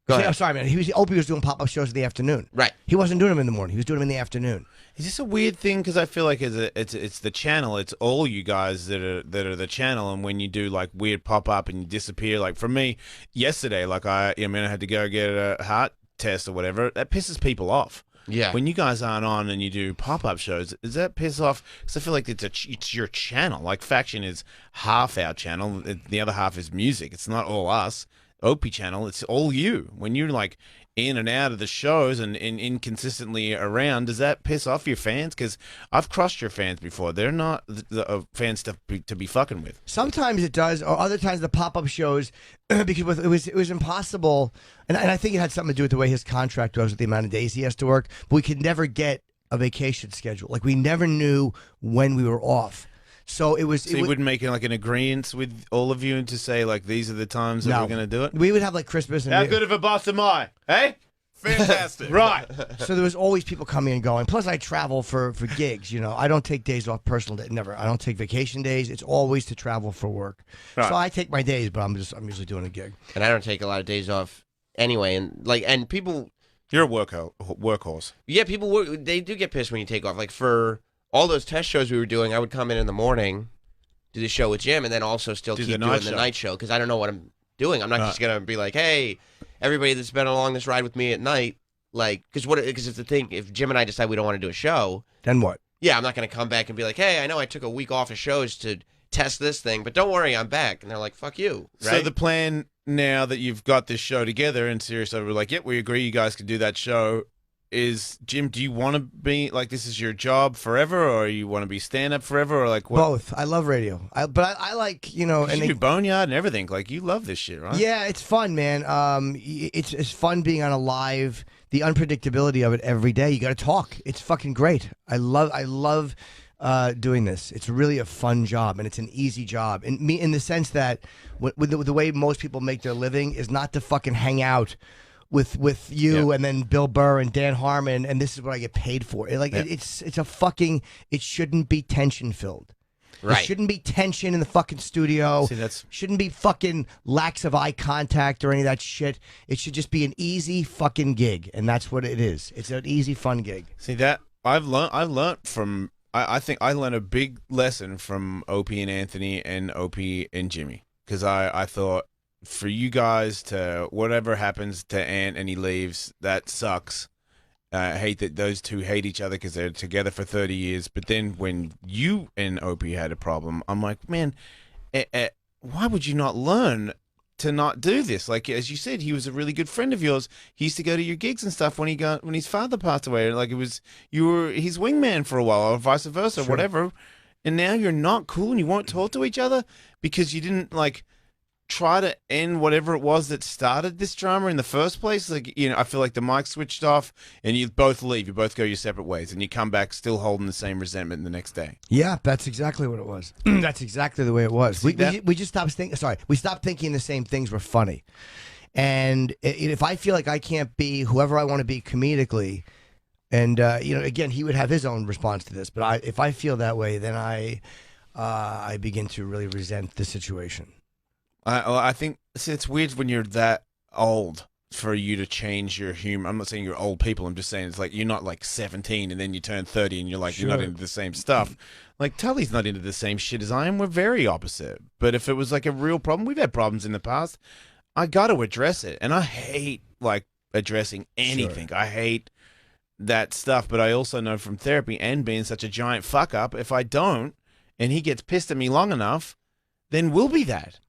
Go ahead. I'm sorry, man. Opie was doing pop-up shows in the afternoon. Right. He wasn't doing them in the morning. He was doing them in the afternoon. Is this a weird thing? Because I feel like it's the channel. It's all you guys that are the channel. And when you do like weird pop up and you disappear, like for me yesterday, like I had to go get a heart test or whatever. That pisses people off. Yeah. When you guys aren't on and you do pop up shows, does that piss off? Because I feel like it's your channel. Like Faction is half our channel. The other half is music. It's not all us. Opie channel, it's all you. When you're like in and out of the shows and inconsistently around, does that piss off your fans? Because I've crossed your fans before. They're not the fans to be fucking with. Sometimes it does, or other times the pop-up shows, because it was impossible, and I think it had something to do with the way his contract was with the amount of days he has to work, but we could never get a vacation schedule. Like, we never knew when we were off. So it was. So you wouldn't make like an agreement with all of you to say like these are the times that No. we're going to do it? We would have like Christmas and How good of a boss am I? Hey? Fantastic. Right. So there was always people coming and going. Plus, I travel for gigs. I don't take days off personal day. Never. I don't take vacation days. It's always to travel for work. Right. So I take my days, but I'm usually doing a gig. And I don't take a lot of days off anyway. And people, You're a workhorse. yeah, they do get pissed when you take off. Like for all those test shows we were doing, I would come in the morning, do the show with Jim, and then also still Do keep the doing night the show. night show because I don't know what I'm doing. I'm not just gonna be like, hey, everybody that's been along this ride with me at night, like, because if the thing, if Jim and I decide we don't want to do a show, Then what? yeah, I'm not gonna come back and be like, hey, I know I took a week off of shows to test this thing, but don't worry, I'm back. And they're like, fuck you, right? So the plan now that you've got this show together and seriously we're like, yep, we agree you guys can do that show, is Jim, do you want to be like this is your job forever, or you want to be stand up forever, or like what? Both. I love radio. But I like, You do Boneyard and everything. Like you love this shit, right? Yeah, it's fun, man. It's fun being on a live. the unpredictability of it every day. You got to talk. It's fucking great. I love doing this. It's really a fun job, and it's an easy job. And me, in the sense that with the way most people make their living is not to fucking hang out with you and then Bill Burr and Dan Harmon, and this is what I get paid for. It's a fucking. It shouldn't be tension filled. Right. There shouldn't be tension in the fucking studio. Shouldn't be fucking lacks of eye contact or any of that shit. It should just be an easy fucking gig, and that's what it is. It's an easy, fun gig. See that I've learned from. I think I learned a big lesson from Opie and Anthony and Opie and Jimmy, because I thought for you guys to whatever happens to Ant and he leaves, that sucks. I hate that those two hate each other because they're together for 30 years. But then when you and Opie had a problem, I'm like, man, why would you not learn to not do this? Like, as you said, he was a really good friend of yours. He used to go to your gigs and stuff when his father passed away. Like, you were his wingman for a while, or vice versa, whatever. And now you're not cool and you won't talk to each other because you didn't try to end whatever it was that started this drama in the first place. I feel like the mic switched off and you both leave. You both go your separate ways and you come back still holding the same resentment the next day. Yeah, that's exactly what it was. That's exactly the way it was. We just stopped thinking. Sorry, we stopped thinking the same things were funny. And if I feel like I can't be whoever I want to be comedically, and again, he would have his own response to this. But if I feel that way, then I begin to really resent the situation. I think it's weird when you're that old for you to change your humor. I'm not saying you're old people. I'm just saying it's like you're not 17 and then you turn 30 and you're like, You're not into the same stuff. Like Tully's not into the same shit as I am. We're very opposite. But if it was a real problem, we've had problems in the past. I got to address it. And I hate addressing anything. Sure. I hate that stuff. But I also know from therapy and being such a giant fuck up, if I don't and he gets pissed at me long enough, then we'll be that.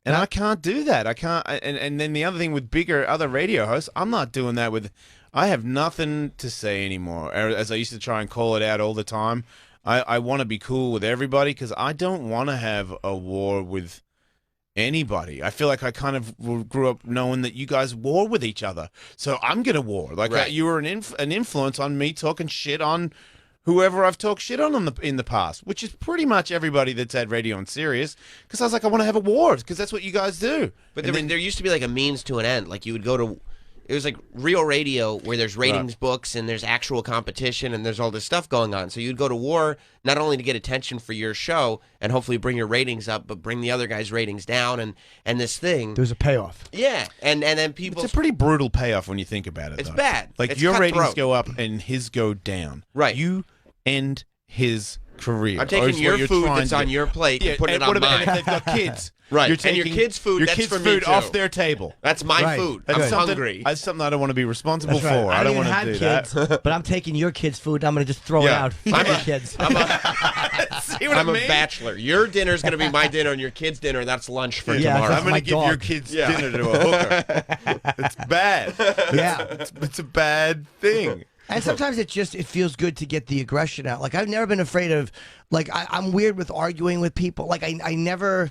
And I can't do that. I can't. And then the other thing with other radio hosts, I'm not doing that with. I have nothing to say anymore. As I used to try and call it out all the time. I want to be cool with everybody because I don't want to have a war with anybody. I feel like I kind of grew up knowing that you guys war with each other. So I'm going to war. You were an influence on me talking shit on whoever I've talked shit on in the past, which is pretty much everybody that's had radio and Sirius, because I was like, I want to have a war, because that's what you guys do. But there used to be a means to an end. You would go to, it was real radio where there's ratings books and there's actual competition and there's all this stuff going on. So you'd go to war not only to get attention for your show and hopefully bring your ratings up, but bring the other guy's ratings down and this thing. There's a payoff. Yeah, and then people. It's a pretty brutal payoff when you think about it. It's bad. It's your ratings go up and his go down. Right. You end his career. I'm taking your food that's on your plate and putting it on mine. And if they've got kids, right? You're taking and your kids' food. That's for me food too. off their table. That's my food. I'm hungry. That's something I don't want to be responsible for. Right. I don't want to have do kids, that. But I'm taking your kids' food. I'm going to just throw it out. I'm your kids. I'm a bachelor. Your dinner's going to be my dinner, and your kids' dinner that's lunch for tomorrow. I'm going to give your kids' dinner to a hooker. It's bad. It's a bad thing. And sometimes it feels good to get the aggression out. I've never been afraid of, I'm weird with arguing with people. I never,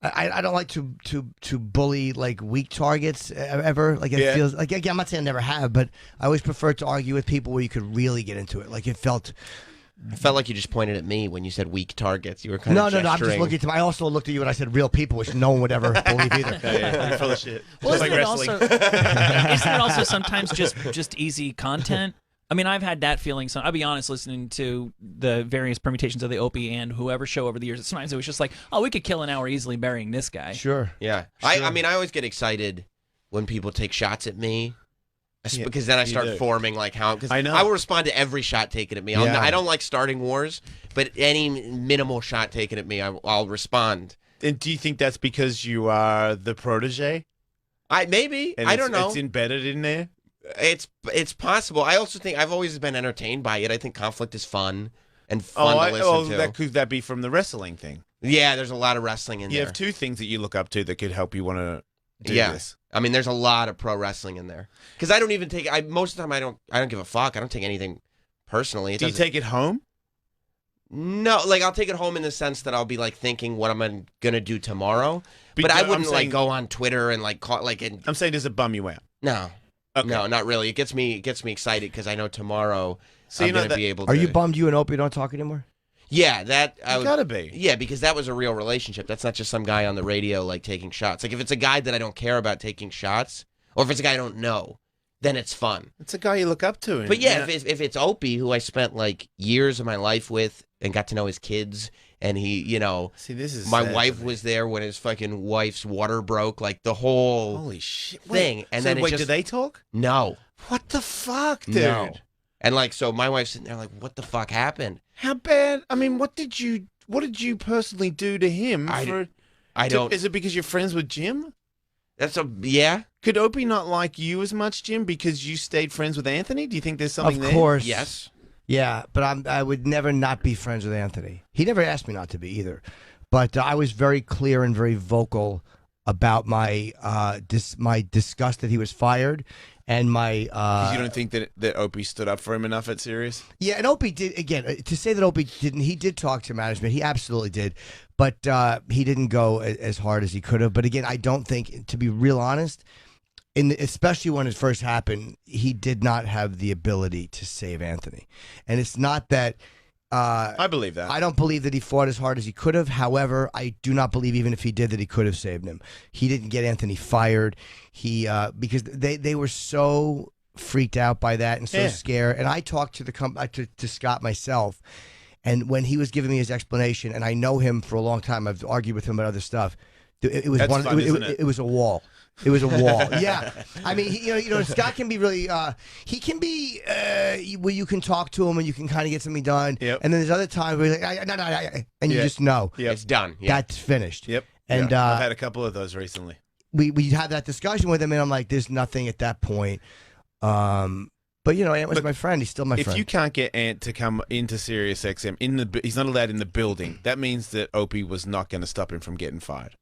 I don't like to bully weak targets ever. It feels again, I'm not saying I never have, but I always prefer to argue with people where you could really get into it. It felt. I felt like you just pointed at me when you said weak targets. You were kind of gesturing. No. I'm just looking to. I also looked at you when I said real people, which no one would ever believe either. You're full of shit. Well, isn't it also sometimes just easy content? I mean, I've had that feeling. So I'll be honest, listening to the various permutations of the Opie and whoever show over the years, sometimes it was just we could kill an hour easily burying this guy. Sure. Yeah. Sure. I mean, I always get excited when people take shots at me. Because then I start forming how, because I will respond to every shot taken at me. I don't like starting wars, but any minimal shot taken at me, I'll respond. And do you think that's because you are the protege? Maybe. I don't know. It's embedded in there? It's possible. I also think I've always been entertained by it. I think conflict is fun and fun to listen to. Could that be from the wrestling thing? Yeah, there's a lot of wrestling in there. You have two things that you look up to that could help you want to do this. I mean, there's a lot of pro wrestling in there. Because I don't even take. Most of the time, I don't give a fuck. I don't take anything personally. Do you take it home? No, I'll take it home in the sense that I'll be thinking what I'm gonna do tomorrow. But I wouldn't go on Twitter and call . I'm saying, does it bum you out? No. Okay. No, not really. It gets me excited because I know tomorrow So I'm you know going to that- be able to. Are you bummed you and Opie don't talk anymore? Yeah, that I You would, gotta be. Yeah, because that was a real relationship. That's not just some guy on the radio like taking shots. Like if it's a guy that I don't care about taking shots, or if it's a guy I don't know, then it's fun. It's a guy you look up to. But yeah, if it's Opie, who I spent like years of my life with and got to know his kids, and he, See, this is my sad wife to me. was there when his fucking wife's water broke, like the whole Holy shit. thing. Wait, And so then it wait, just do they talk? no, What the fuck, dude? no. And like, so my wife's sitting there like, what the fuck happened? How bad? I mean, what did you personally do to him? I don't. Is it because you're friends with Jim? Yeah. Could Opie not like you as much, Jim, because you stayed friends with Anthony? Do you think there's something Of there? course. Yes. Yeah, but I would never not be friends with Anthony. He never asked me not to be either. But I was very clear and very vocal about my my disgust that he was fired, and my 'Cause you don't think that Opie stood up for him enough at Sirius? yeah, and Opie did again. To say that Opie didn't, he did talk to management. He absolutely did, but he didn't go as hard as he could have. But again, I don't think, to be real honest, especially when it first happened, he did not have the ability to save Anthony. And it's not that. I believe that. I don't believe that he fought as hard as he could have. However, I do not believe even if he did that he could have saved him. He didn't get Anthony fired. Because they were so freaked out by that and so scared. And I talked to to Scott myself, and when he was giving me his explanation, and I know him for a long time, I've argued with him about other stuff. It was That's one. fun, isn't It was a wall. It was a wall. Yeah, I mean, Scott can be really. He can be where you can talk to him and you can kind of get something done. Yep. And then there's other times where he's like, no, and you just know Yep. It's done. Yeah. that's finished. Yep. And I've had a couple of those recently. we had that discussion with him, and I'm like, there's nothing at that point. But Ant was my friend. He's still my friend. If you can't get Ant to come into Sirius XM, he's not allowed in the building. That means that Opie was not going to stop him from getting fired.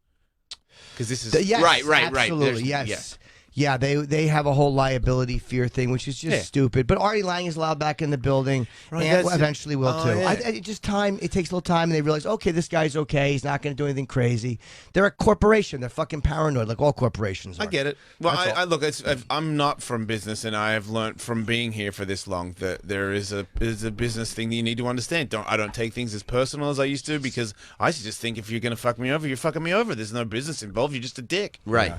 Because this is Yes, Right. Absolutely, yes. Yeah, they have a whole liability fear thing, which is just stupid. But Artie Lang is allowed back in the building, Right, and that's- eventually will too. yeah. It just time. It takes a little time, and they realize, okay, this guy's okay. He's not going to do anything crazy. They're a corporation. They're fucking paranoid, like all corporations are. I get it. Well, That's all. I look. I'm not from business, and I have learned from being here for this long that there is a business thing that you need to understand. I don't take things as personal as I used to, because I used to just think if you're gonna fuck me over, you're fucking me over. There's no business involved. You're just a dick. Right.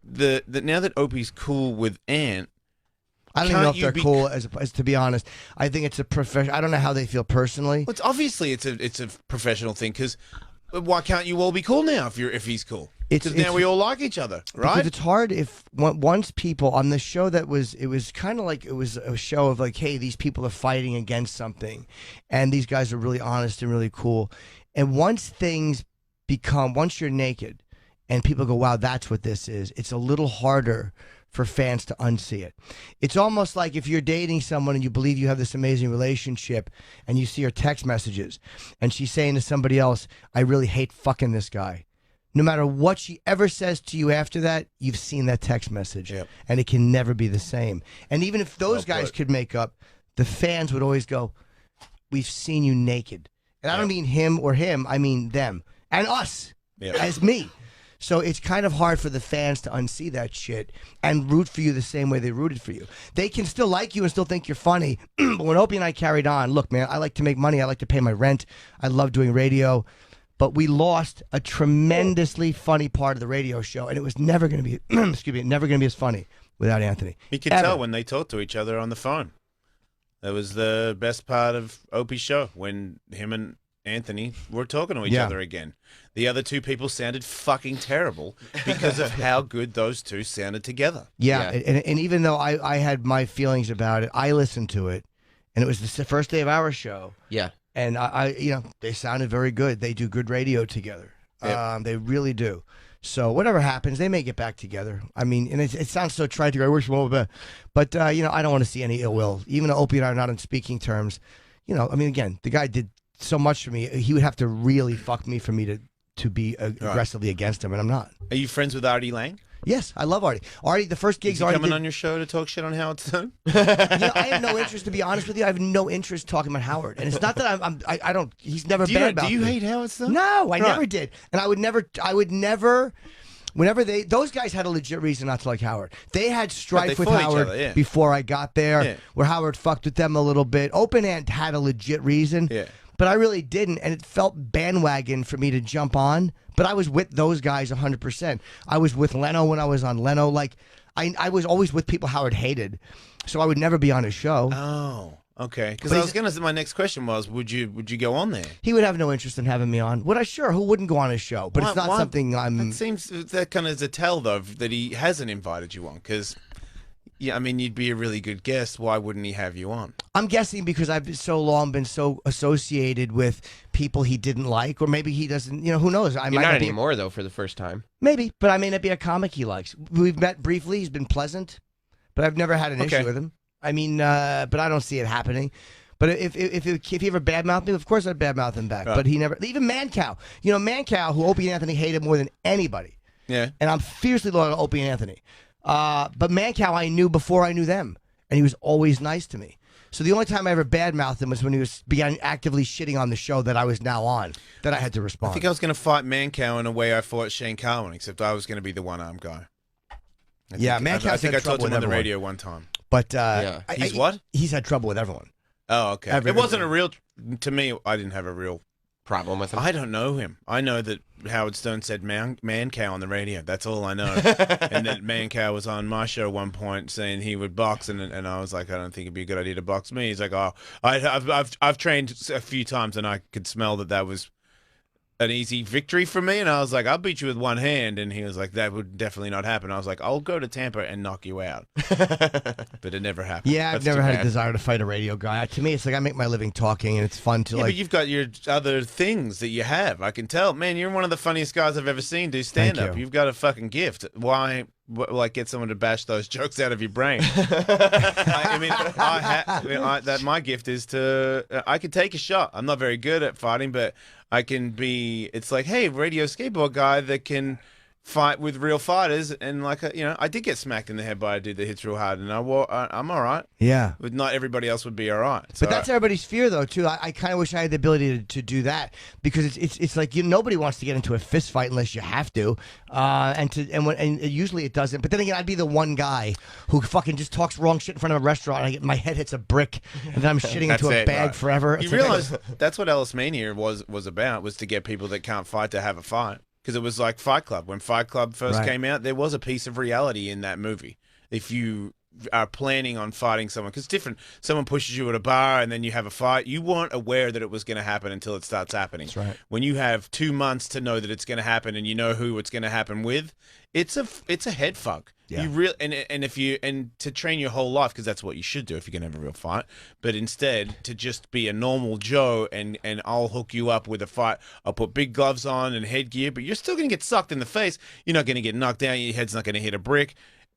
Now that Opie's cool with Ant, I don't even know if Can't you they're be- cool. As to be honest, I think it's a profession. I don't know how they feel personally. well, it's obviously it's a professional thing. Because why can't you all be cool now if he's cool? Because now we all like each other, right? Because it's hard if once people on the show it was kind of like it was a show of like, hey, these people are fighting against something, and these guys are really honest and really cool, and once you're naked, and people go, wow, that's what this is. It's a little harder for fans to unsee it. It's almost like if you're dating someone and you believe you have this amazing relationship, and you see her text messages, and she's saying to somebody else, I really hate fucking this guy. No matter what she ever says to you after that, you've seen that text message, and it can never be the same. And even if those guys could make up, the fans would always go, we've seen you naked. And I don't mean him or him, I mean them. And us, as me. So it's kind of hard for the fans to unsee that shit and root for you the same way they rooted for you. They can still like you and still think you're funny. But when Opie and I carried on, look, man, I like to make money. I like to pay my rent. I love doing radio. But we lost a tremendously funny part of the radio show, and it was never going to be, never going to be as funny without Anthony. You could tell when they talked to each other on the phone. That was the best part of Opie's show, when him and Anthony were talking to each other again. The other two people sounded fucking terrible because of how good those two sounded together. Yeah. And even though I had my feelings about it, I listened to it, and it was the first day of our show. Yeah. And they sounded very good. They do good radio together. Yep. They really do. So whatever happens, they may get back together. I mean, and it sounds so tragic. I wish one would, but I don't want to see any ill will. Even though Opie and I are not on speaking terms, I mean, again, the guy did so much for me. He would have to really fuck me for me to be aggressively against him, and I'm not. Are you friends with Artie Lang? Yes, I love Artie. Artie, the first Is gigs he Artie coming did, on your show to talk shit on Howard Stone? I have no interest, to be honest with you. I have no interest talking about Howard, and it's not that I don't. He's never bad about Do you me. hate Howard Stone? No, I Right. never did, and I would never. Whenever those guys had a legit reason not to like Howard. They had strife they with fought each Howard other, yeah. before I got there, Yeah. where Howard fucked with them a little bit. Open Ant had a legit reason, Yeah. but I really didn't, and it felt bandwagon for me to jump on. But I was with those guys 100%. I was with Leno when I was on Leno. Like, I was always with people Howard hated, so I would never be on his show. Oh, okay. Because But I was gonna say, my next question was, would you go on there? He would have no interest in having me on. Would I? Sure. Who wouldn't go on his show? But it's not something I'm. It seems that kind of is a tell, though, that he hasn't invited you on. Because, yeah, I mean, you'd be a really good guest. Why wouldn't he have you on? I'm guessing because I've so long been so associated with people he didn't like, or maybe he doesn't. You know, who knows? I You're might not not be, anymore, though, for the first time. maybe, but I may not be a comic he likes. We've met briefly. He's been pleasant, but I've never had an Okay. issue with him. I mean, but I don't see it happening. But if he ever badmouthed me, of course I'd badmouth him back. Right. But he never. Even Mancow, you know, Mancow, who Opie and Anthony hated more than anybody. Yeah. And I'm fiercely loyal to Opie and Anthony. But Mancow I knew before I knew them, and he was always nice to me. So the only time I ever badmouthed him was when he began actively shitting on the show that I was now on, that I had to respond. I think I was going to fight Mancow in a way I fought Shane Carwin, except I was going to be the one-armed guy. Yeah, Mancow's I think had I trouble talked to him with on the everyone. radio one time. But Yeah. He's what? He's had trouble with everyone. Oh, okay. Everyone. It wasn't a real. To me, I didn't have a real. Problem with him. I don't know him. I know that Howard Stone said Mancow on the radio. That's all I know. And that Mancow was on my show at one point saying he would box, and I was like, I don't think it'd be a good idea to box me. He's like, oh, I've trained a few times, and I could smell that was an easy victory for me. And I was like, I'll beat you with one hand. And he was like, that would definitely not happen. I was like, I'll go to Tampa and knock you out. But it never happened. Yeah, I've That's never too had bad. a desire to fight a radio guy. To me, it's like I make my living talking, and it's fun to Yeah, like. but you've got your other things that you have. I can tell. Man, you're one of the funniest guys I've ever seen do stand-up. you. You've got a fucking gift. Why, like, get someone to bash those jokes out of your brain? My gift is to, I can take a shot. I'm not very good at fighting, but I can be, it's like, hey, radio skateboard guy that can fight with real fighters. And, like, I did get smacked in the head by a dude that hits real hard, and I'm all right. Yeah. But not everybody else would be all right. So But that's everybody's fear, though, too. I kind of wish I had the ability to do that, because it's like nobody wants to get into a fist fight unless you have to, and usually it doesn't. But then again, I'd be the one guy who fucking just talks wrong shit in front of a restaurant, and my head hits a brick, and then I'm shitting That's into a it, bag right. forever. You It's like- realize that's what Ellis Mania was about, was to get people that can't fight to have a fight. Because it was like Fight Club. When Fight Club first Right. came out, there was a piece of reality in that movie. If you are planning on fighting someone, because it's different. Someone pushes you at a bar and then you have a fight. You weren't aware that it was going to happen until it starts happening. That's right. When you have 2 months to know that it's going to happen and you know who it's going to happen with, it's a head fuck. Yeah. You really and to train your whole life, because that's what you should do if you're gonna have a real fight. But instead, to just be a normal Joe and I'll hook you up with a fight. I'll put big gloves on and headgear, but you're still gonna get sucked in the face. You're not gonna get knocked down. Your head's not gonna hit a brick.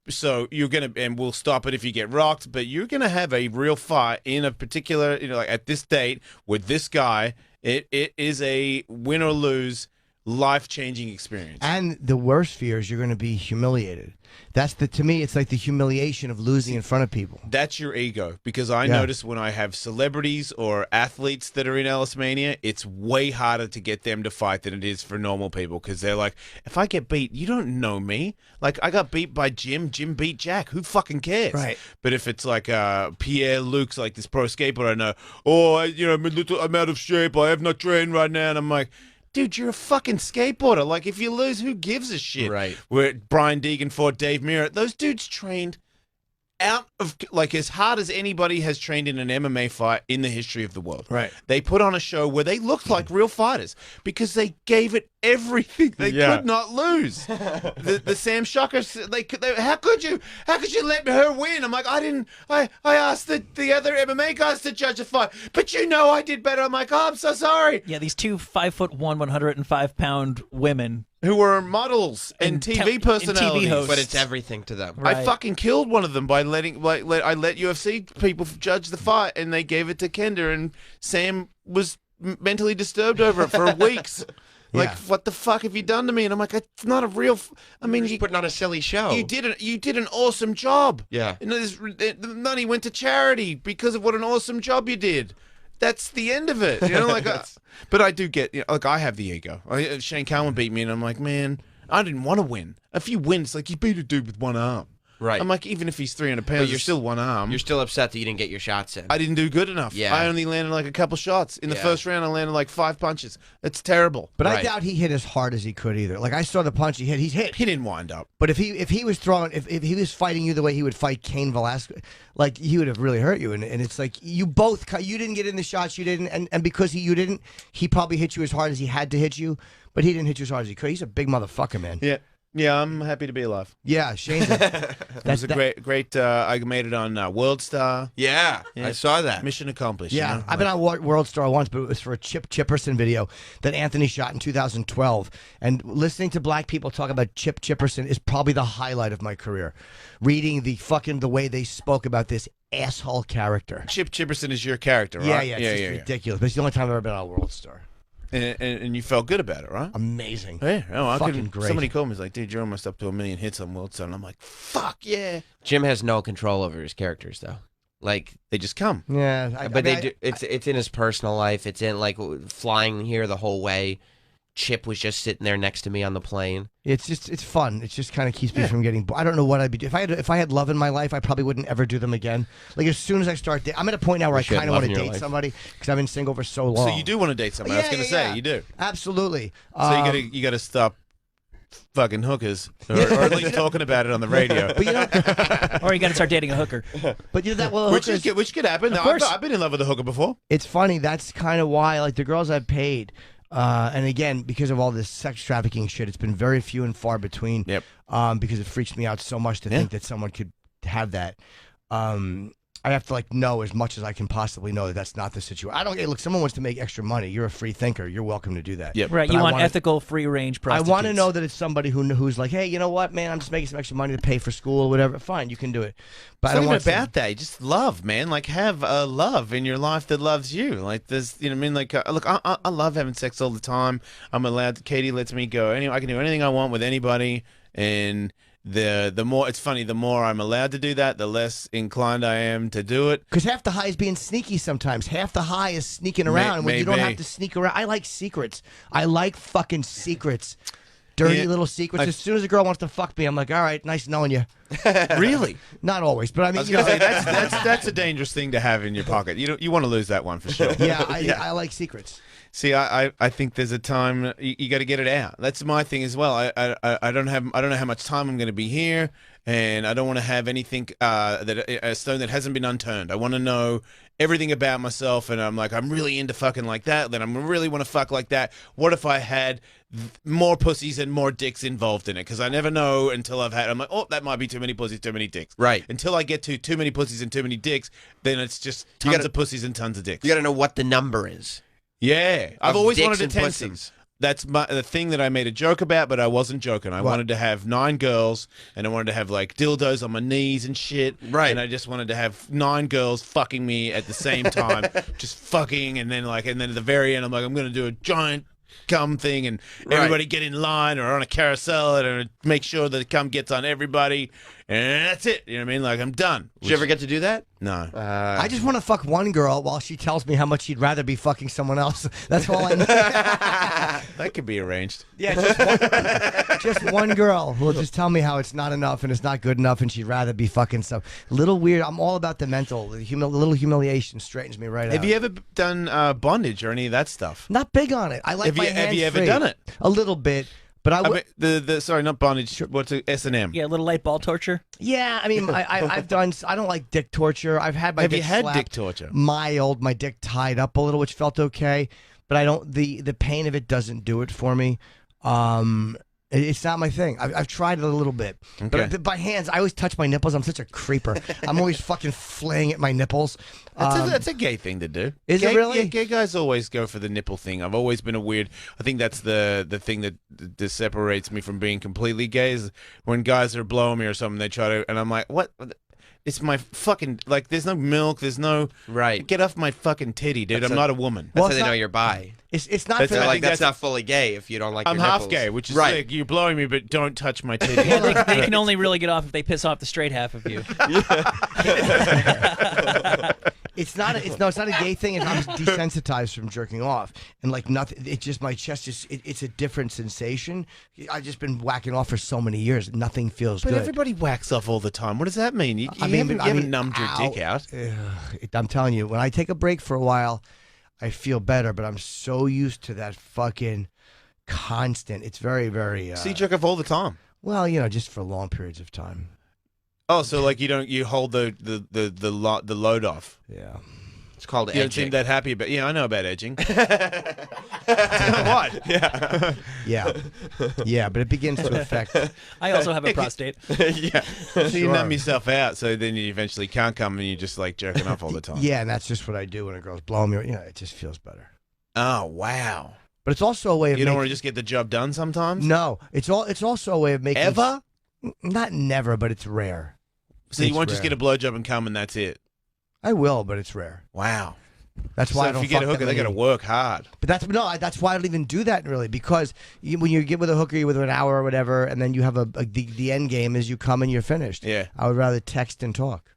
So and we'll stop it if you get rocked. But you're gonna have a real fight in a particular, like at this date with this guy. It is a win or lose, life-changing experience. And the worst fear is you're going to be humiliated. To me, it's like the humiliation of losing in front of people. That's your ego, because I Yeah. notice when I have celebrities or athletes that are in Ellis Mania, it's way harder to get them to fight than it is for normal people, because they're like, if I get beat, you don't know me. Like, I got beat by Jim beat Jack. Who fucking cares? Right. But if it's like Pierre Luke's, like this pro skateboarder I know, I'm out of shape. I have not trained right now. And I'm like, dude, you're a fucking skateboarder. Like, if you lose, who gives a shit? Right. Where Brian Deegan fought Dave Mirra, those dudes trained out of, like, as hard as anybody has trained in an MMA fight in the history of the world. Right. They put on a show where they looked like real fighters because they gave it everything. They could not lose. The Sam Shocker, how could you let her win? I'm like, I asked the other MMA guys to judge a fight, but I did better. I'm like, oh, I'm so sorry. Yeah, these two 5'1", 105-pound women. Who were models and TV personalities. hosts. But it's everything to them. Right. I fucking killed one of them by I let UFC people judge the fight, and they gave it to Kenda, and Sam was mentally disturbed over it for weeks. Like, Yeah. what the fuck have you done to me? And I'm like, it's not a real. I mean, You're just putting on a silly show. you did an awesome job. Yeah. And the money went to charity because of what an awesome job you did. That's the end of it. Like, but I do get, like, I have the ego. Shane Carwin beat me, and I'm like, man, I didn't want to win. If you win, it's like you beat a dude with one arm. Right. I'm like, even if he's 300 pounds, you're still one arm. You're still upset that you didn't get your shots in. I didn't do good enough. Yeah. I only landed like a couple shots. In the Yeah. first round, I landed like 5 punches. It's terrible. But I Right. doubt he hit as hard as he could either. Like I saw the punch he hit. He's hit. He didn't wind up. But if he was throwing, if he was fighting you the way he would fight Cain Velasquez, like he would have really hurt you. And it's like you didn't get in the shots, you didn't, and because you didn't, he probably hit you as hard as he had to hit you, but he didn't hit you as hard as he could. He's a big motherfucker, man. Yeah. Yeah, I'm happy to be alive. Yeah, Shane's. It was a great. I made it on World Star. Yeah, I saw that. Mission accomplished. Yeah, you know? I've been on World Star once, but it was for a Chip Chipperson video that Anthony shot in 2012. And listening to black people talk about Chip Chipperson is probably the highlight of my career. Reading the way they spoke about this asshole character. Chip Chipperson is your character, right? Yeah, it's just ridiculous. But it's the only time I've ever been on World Star. And you felt good about it, right? Amazing. Yeah. Oh, Fucking great. Somebody called me. Was like, dude, you're almost up to 1 million hits on World Star. And I'm like, fuck yeah. Jim has no control over his characters, though. Like, They just come. Yeah, but they do. It's in his personal life. It's in like flying here the whole way. Chip was just sitting there next to me on the plane. It's fun. It just kind of keeps me from getting. I don't know what I'd be doing if I had love in my life. I probably wouldn't ever do them again. Like as soon as I start, I'm at a point now where I Wish you had kind of love want in to your date life. somebody because I've been single for so long. So you do want to date somebody. I was going to say, you do. Absolutely. So you got to stop fucking hookers, or at least talking about it on the radio. But you know, Or you got to start dating a hooker. but you know that well, Which hookers- could happen. No, course. I've been in love with a hooker before. it's funny. That's kind of why, like the girls I've paid, and again because of all this sex trafficking shit, it's been very few and far between. Yep. Because it freaks me out so much to think that someone could have that. I have to like know as much as I can possibly know that that's not the situation. I don't. Hey, look, someone wants to make extra money. You're a free thinker. You're welcome to do that. Yep. Right, But you I want wanna- ethical, free-range I prostitutes. want to know that it's somebody who's like, hey, you know what, man? I'm just making some extra money to pay for school or whatever. Fine, you can do it. But It's I don't not want even about that. Just love, man. Like have a love in your life that loves you. Like there's, you know what I mean? Like look, I love having sex all the time. I'm allowed to. Katie lets me go. I can do anything I want with anybody. And the more it's funny, the more I'm allowed to do that, the less inclined I am to do it. Because half the high is being sneaky sometimes. Half the high is sneaking around. And when you don't maybe. have to sneak around. I like secrets. I like fucking secrets. Dirty Yeah, little secrets. As soon as a girl wants to fuck me, I'm like, all right, nice knowing you. Really? Not always, but I mean, I was you know, gonna say that's a dangerous thing to have in your pocket. You want to lose that one for sure. yeah, I like secrets. See, I think there's a time you got to get it out. That's my thing as well. I don't know how much time I'm going to be here, and I don't want to have anything a stone that hasn't been unturned. I want to know everything about myself, and I'm like, I'm really into fucking like that. Then I really want to fuck like that. What if I had more pussies and more dicks involved in it? Because I never know until I've had. I'm like, oh, that might be too many pussies, too many dicks. Right. Until I get to too many pussies and too many dicks, then it's just tons of pussies and tons of dicks. You got to know what the number is. Yeah, I've Of always dicks wanted and to tensum. pussies. That's the thing that I made a joke about, but I wasn't joking. I wanted to have 9 girls, and I wanted to have like dildos on my knees and shit. Right. And I just wanted to have 9 girls fucking me at the same time, just fucking, and then at the very end, I'm like, I'm gonna do a giant cum thing, and everybody get in line or on a carousel, and make sure that the cum gets on everybody, and that's it. You know what I mean? Like I'm done. Did you ever get to do that? No. I just want to fuck one girl while she tells me how much she'd rather be fucking someone else. That's all I need. That could be arranged. Yeah, just one girl who will just tell me how it's not enough and it's not good enough and she'd rather be fucking some little weird. I'm all about the mental. The little humiliation straightens me right out. Have you ever done bondage or any of that stuff? Not big on it. I like my hands Have you ever free. done it? A little bit. But I I would. mean, sorry, not bondage. What's it? S&M? Yeah, a little light ball torture. Yeah, I mean, I've done. I don't like dick torture. I've had my. Have dick you had slapped, dick torture? My dick tied up a little, which felt okay, but I don't. The pain of it doesn't do it for me. It's not my thing. I've tried it a little bit, but by hands, I always touch my nipples. I'm such a creeper. I'm always fucking flaying at my nipples. That's a gay thing to do. Is it really? Yeah, gay guys always go for the nipple thing. I've always been a weird. I think that's the thing that separates me from being completely gay is when guys are blowing me or something. They try to, and I'm like, what? It's my fucking like. There's no milk. There's no Right. Get off my fucking titty, dude. I'm not a woman. That's Well, how it's they not- know you're bi. It's not That's for I They're that. like, think that's that's- not fully gay if you don't like I'm your half nipples. gay, which is right. sick. You're blowing me, but don't touch my titty. Yeah, they can only really get off if they piss off the straight half of you. It's not. It's not a gay thing. I'm desensitized from jerking off, and like nothing. It's just my chest. It's a different sensation. I've just been whacking off for so many years. Nothing feels But good. everybody whacks off all the time. What does that mean? You I mean, haven't numbed your dick out. I'm telling you, when I take a break for a while, I feel better. But I'm so used to that fucking constant. It's very, very. So you jerk off all the time. Well, just for long periods of time. Oh, so like you hold the load off. Yeah. It's called You don't seem edging. that happy about. Yeah, I know about edging. What? Yeah. Yeah, but it begins to affect. I also have a prostate. Yeah. So you Sure. numb yourself out, so then you eventually can't come, and you're just like jerking off all the time. Yeah, and that's just what I do when a girl's blowing me. It just feels better. Oh wow. But it's also a way of You don't making. want to just get the job done sometimes. No, it's also a way of making. Ever? Not never, but it's rare. So you It's won't just rare. get a blowjob and come, and that's it. I will, but it's rare. Wow. That's So why I if don't you get a fuck hooker, that they got to many. work hard. But that's why I don't even do that really, because when you get with a hooker, you're with her an hour or whatever, and then you have the end game is you come and you're finished. Yeah. I would rather text and talk.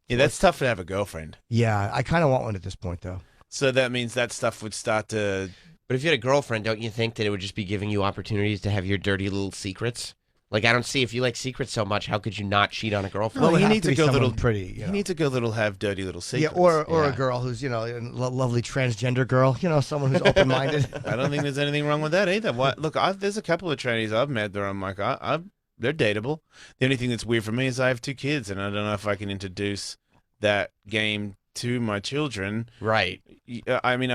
Yeah, that's tough to have a girlfriend. Yeah, I kind of want one at this point though. So that means that stuff would start to. But if you had a girlfriend, don't you think that it would just be giving you opportunities to have your dirty little secrets? Like, I don't see, if you like secrets so much, how could you not cheat on a girlfriend? Well, it he would have needs to a be girl someone that'll pretty. He needs a girl that'll have dirty little secrets. Yeah, or Yeah. a girl who's a lovely transgender girl. Someone who's open minded. I don't think there's anything wrong with that either. What? Look, there's a couple of trannies I've met that I'm like, they're dateable. The only thing that's weird for me is I have 2 kids, and I don't know if I can introduce that game to my children. Right. I mean,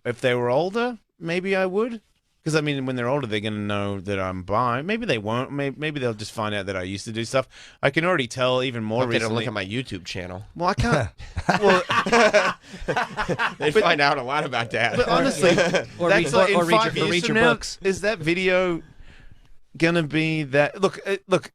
if they were older, maybe I would. Because, I mean, when they're older, they're going to know that I'm bi. Maybe they won't. Maybe they'll just find out that I used to do stuff. I can already tell even more Hope they don't recently. look at my YouTube channel. Well, I can't. Well, They find out a lot about that. but honestly, Or that's read- like or in read 5 your- or years read from your now, books. is that video gonna be that? Look,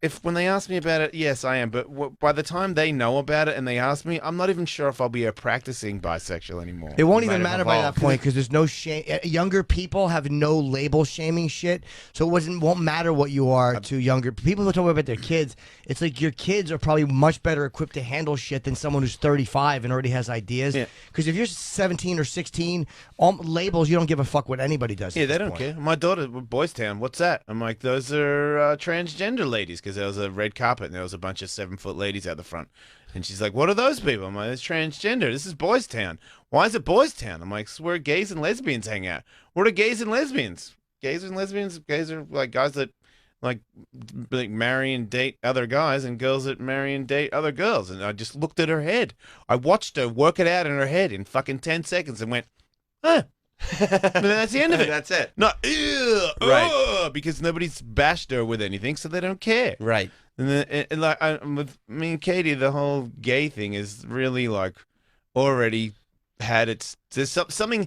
if when they ask me about it, yes, I am. But by the time they know about it and they ask me, I'm not even sure if I'll be a practicing bisexual anymore. It won't You even might have matter by that evolved. point because there's no shame. Younger people have no label shaming shit, so won't matter what you are to younger people who talk about their kids. It's like your kids are probably much better equipped to handle shit than someone who's 35 and already has ideas. Yeah. Because if you're 17 or 16, labels you don't give a fuck what anybody does. Yeah, at they this don't point. care. My daughter, Boys Town, what's that? I'm like, those are transgender ladies, because there was a red carpet and there was a bunch of 7-foot ladies out the front. And she's like, what are those people? I'm like, it's transgender. This is Boys Town. Why is it Boys Town? I'm like, it's where gays and lesbians hang out. What are gays and lesbians? Gays and lesbians? Gays are like guys that like marry and date other guys, and girls that marry and date other girls. And I just looked at her head. I watched her work it out in her head in fucking 10 seconds and went, huh. And that's the end of it. That's it. Not ew, Right. because nobody's bashed her with anything, so they don't care. Right. And then, with me and Katie, the whole gay thing is really like already had its. There's something.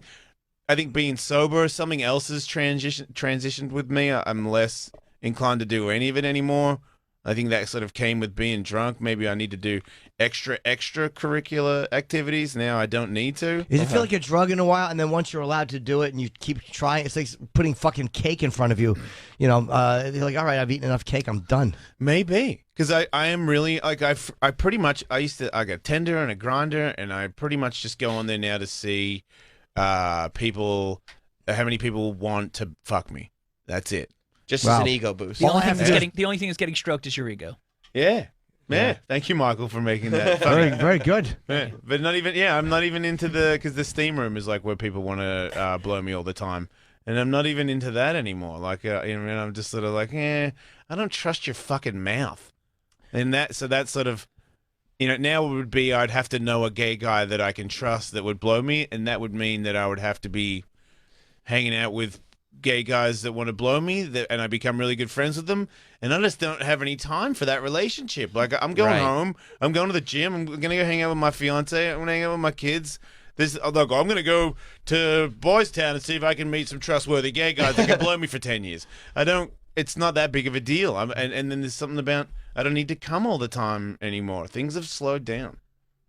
I think being sober, something else has transitioned with me. I'm less inclined to do any of it anymore. I think that sort of came with being drunk. Maybe I need to do extracurricular activities. Now I don't need to. Does it feel like you're drug in a while, and then once you're allowed to do it, and you keep trying, it's like putting fucking cake in front of you. You're like, all right, I've eaten enough cake, I'm done. Maybe, because I am really like I pretty much I got a Tinder and a Grinder, and I pretty much just go on there now to see people, how many people want to fuck me. That's it. Just Wow. as an ego boost. The All I only, have thing to that's do- the only thing that's getting stroked is your ego. Yeah. Thank you, Michael, for making that Very, funny. very good. Yeah. But not even. Yeah, I'm not even into because the steam room is like where people want to blow me all the time. And I'm not even into that anymore. Like, I'm just sort of like, I don't trust your fucking mouth. And that's sort of, now it would be I'd have to know a gay guy that I can trust that would blow me, and that would mean that I would have to be hanging out with gay guys that want to blow me, and I become really good friends with them, and I just don't have any time for that relationship. Like, I'm going Right. home, I'm going to the gym, I'm gonna go hang out with my fiance, I'm gonna hang out with my kids. Look, I'm gonna go to Boys Town and see if I can meet some trustworthy gay guys that can blow me for 10 years. It's not that big of a deal. And then there's something about I don't need to come all the time anymore. Things have slowed down,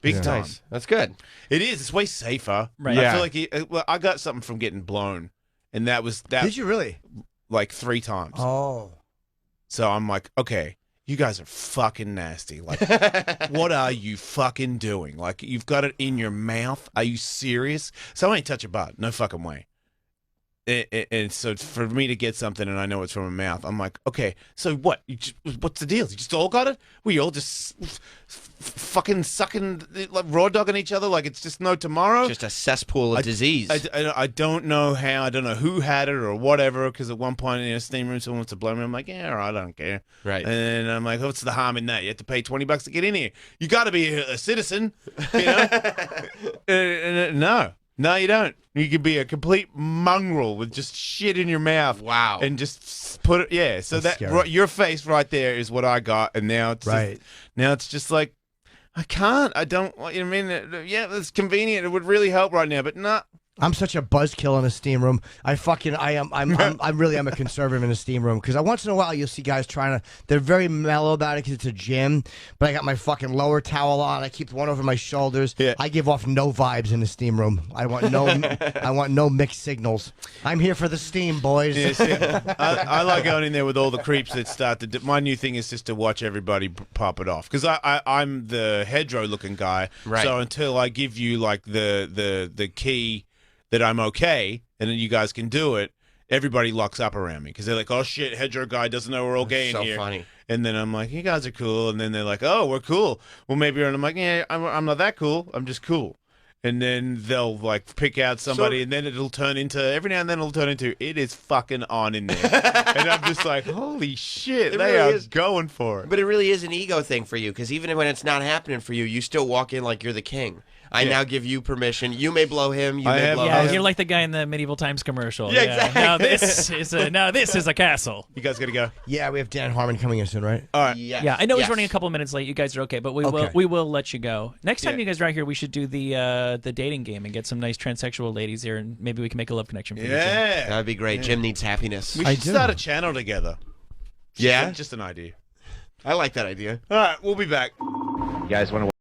big time. Nice. That's good. It is. It's way safer. Right. I Yeah. feel like I got something from getting blown, and that was Did you really? like 3 times. Oh. So I'm like, okay, you guys are fucking nasty. Like, what are you fucking doing? Like, you've got it in your mouth. Are you serious? So I ain't touch a butt. No fucking way. And so for me to get something and I know it's from a mouth, I'm like, okay, so what? What's the deal? You just all got it? We all just fucking sucking, like raw dogging each other like it's just no tomorrow? Just a cesspool of disease. I don't know how. I don't know who had it or whatever, because at one point in a steam room, someone wants to blow me. I'm like, yeah, all right, I don't care. Right. And I'm like, what's the harm in that? You have to pay $20 to get in here. You got to be a citizen, you know? No, you don't. You could be a complete mongrel with just shit in your mouth. Wow. And just put it, yeah. So That's that scary. your face right there is what I got, and now it's Right. just like, I can't. I don't. You know what I mean? Yeah, it's convenient. It would really help right now, but nah. I'm such a buzzkill in a steam room. I really am a conservative in a steam room, because once in a while you'll see guys they're very mellow about it because it's a gym, but I got my fucking lower towel on. I keep one over my shoulders. Yeah. I give off no vibes in the steam room. I want no mixed signals. I'm here for the steam, boys. Yeah, see, I like going in there with all the creeps that start to. My new thing is just to watch everybody pop it off, because I'm the hedgerow looking guy. Right. So until I give you like the key that I'm okay, and then you guys can do it, everybody locks up around me because they're like, oh shit, hedgerow guy doesn't know we're okay in So here. funny. And then I'm like, you guys are cool, and then they're like, oh, we're cool. Well, maybe, and I'm like, yeah, I'm not that cool. I'm just cool. And then they'll like pick out somebody, and then it'll turn into, every now and then it'll turn into, it is fucking on in there. And I'm just like, holy shit, It they really are is. going for it. But it really is an ego thing for you, because even when it's not happening for you, you still walk in like you're the king. I now give you permission. You may blow him. You I may have- blow Yeah, him. you're like the guy in the medieval times commercial. Yeah, exactly. Now this is a castle. You guys got to go. Yeah, we have Dan Harmon coming in soon, right? All right. Yes. Yeah, I know Yes. he's running a couple minutes late. You guys are okay, but we Okay. will let you go. Next time Yeah. you guys are out here, we should do the dating game and get some nice transsexual ladies here, and maybe we can make a love connection for you. Jim. Yeah. That'd be great. Jim needs happiness. We I should do. start a channel together. Yeah? Just an idea. I like that idea. All right, we'll be back. You guys want to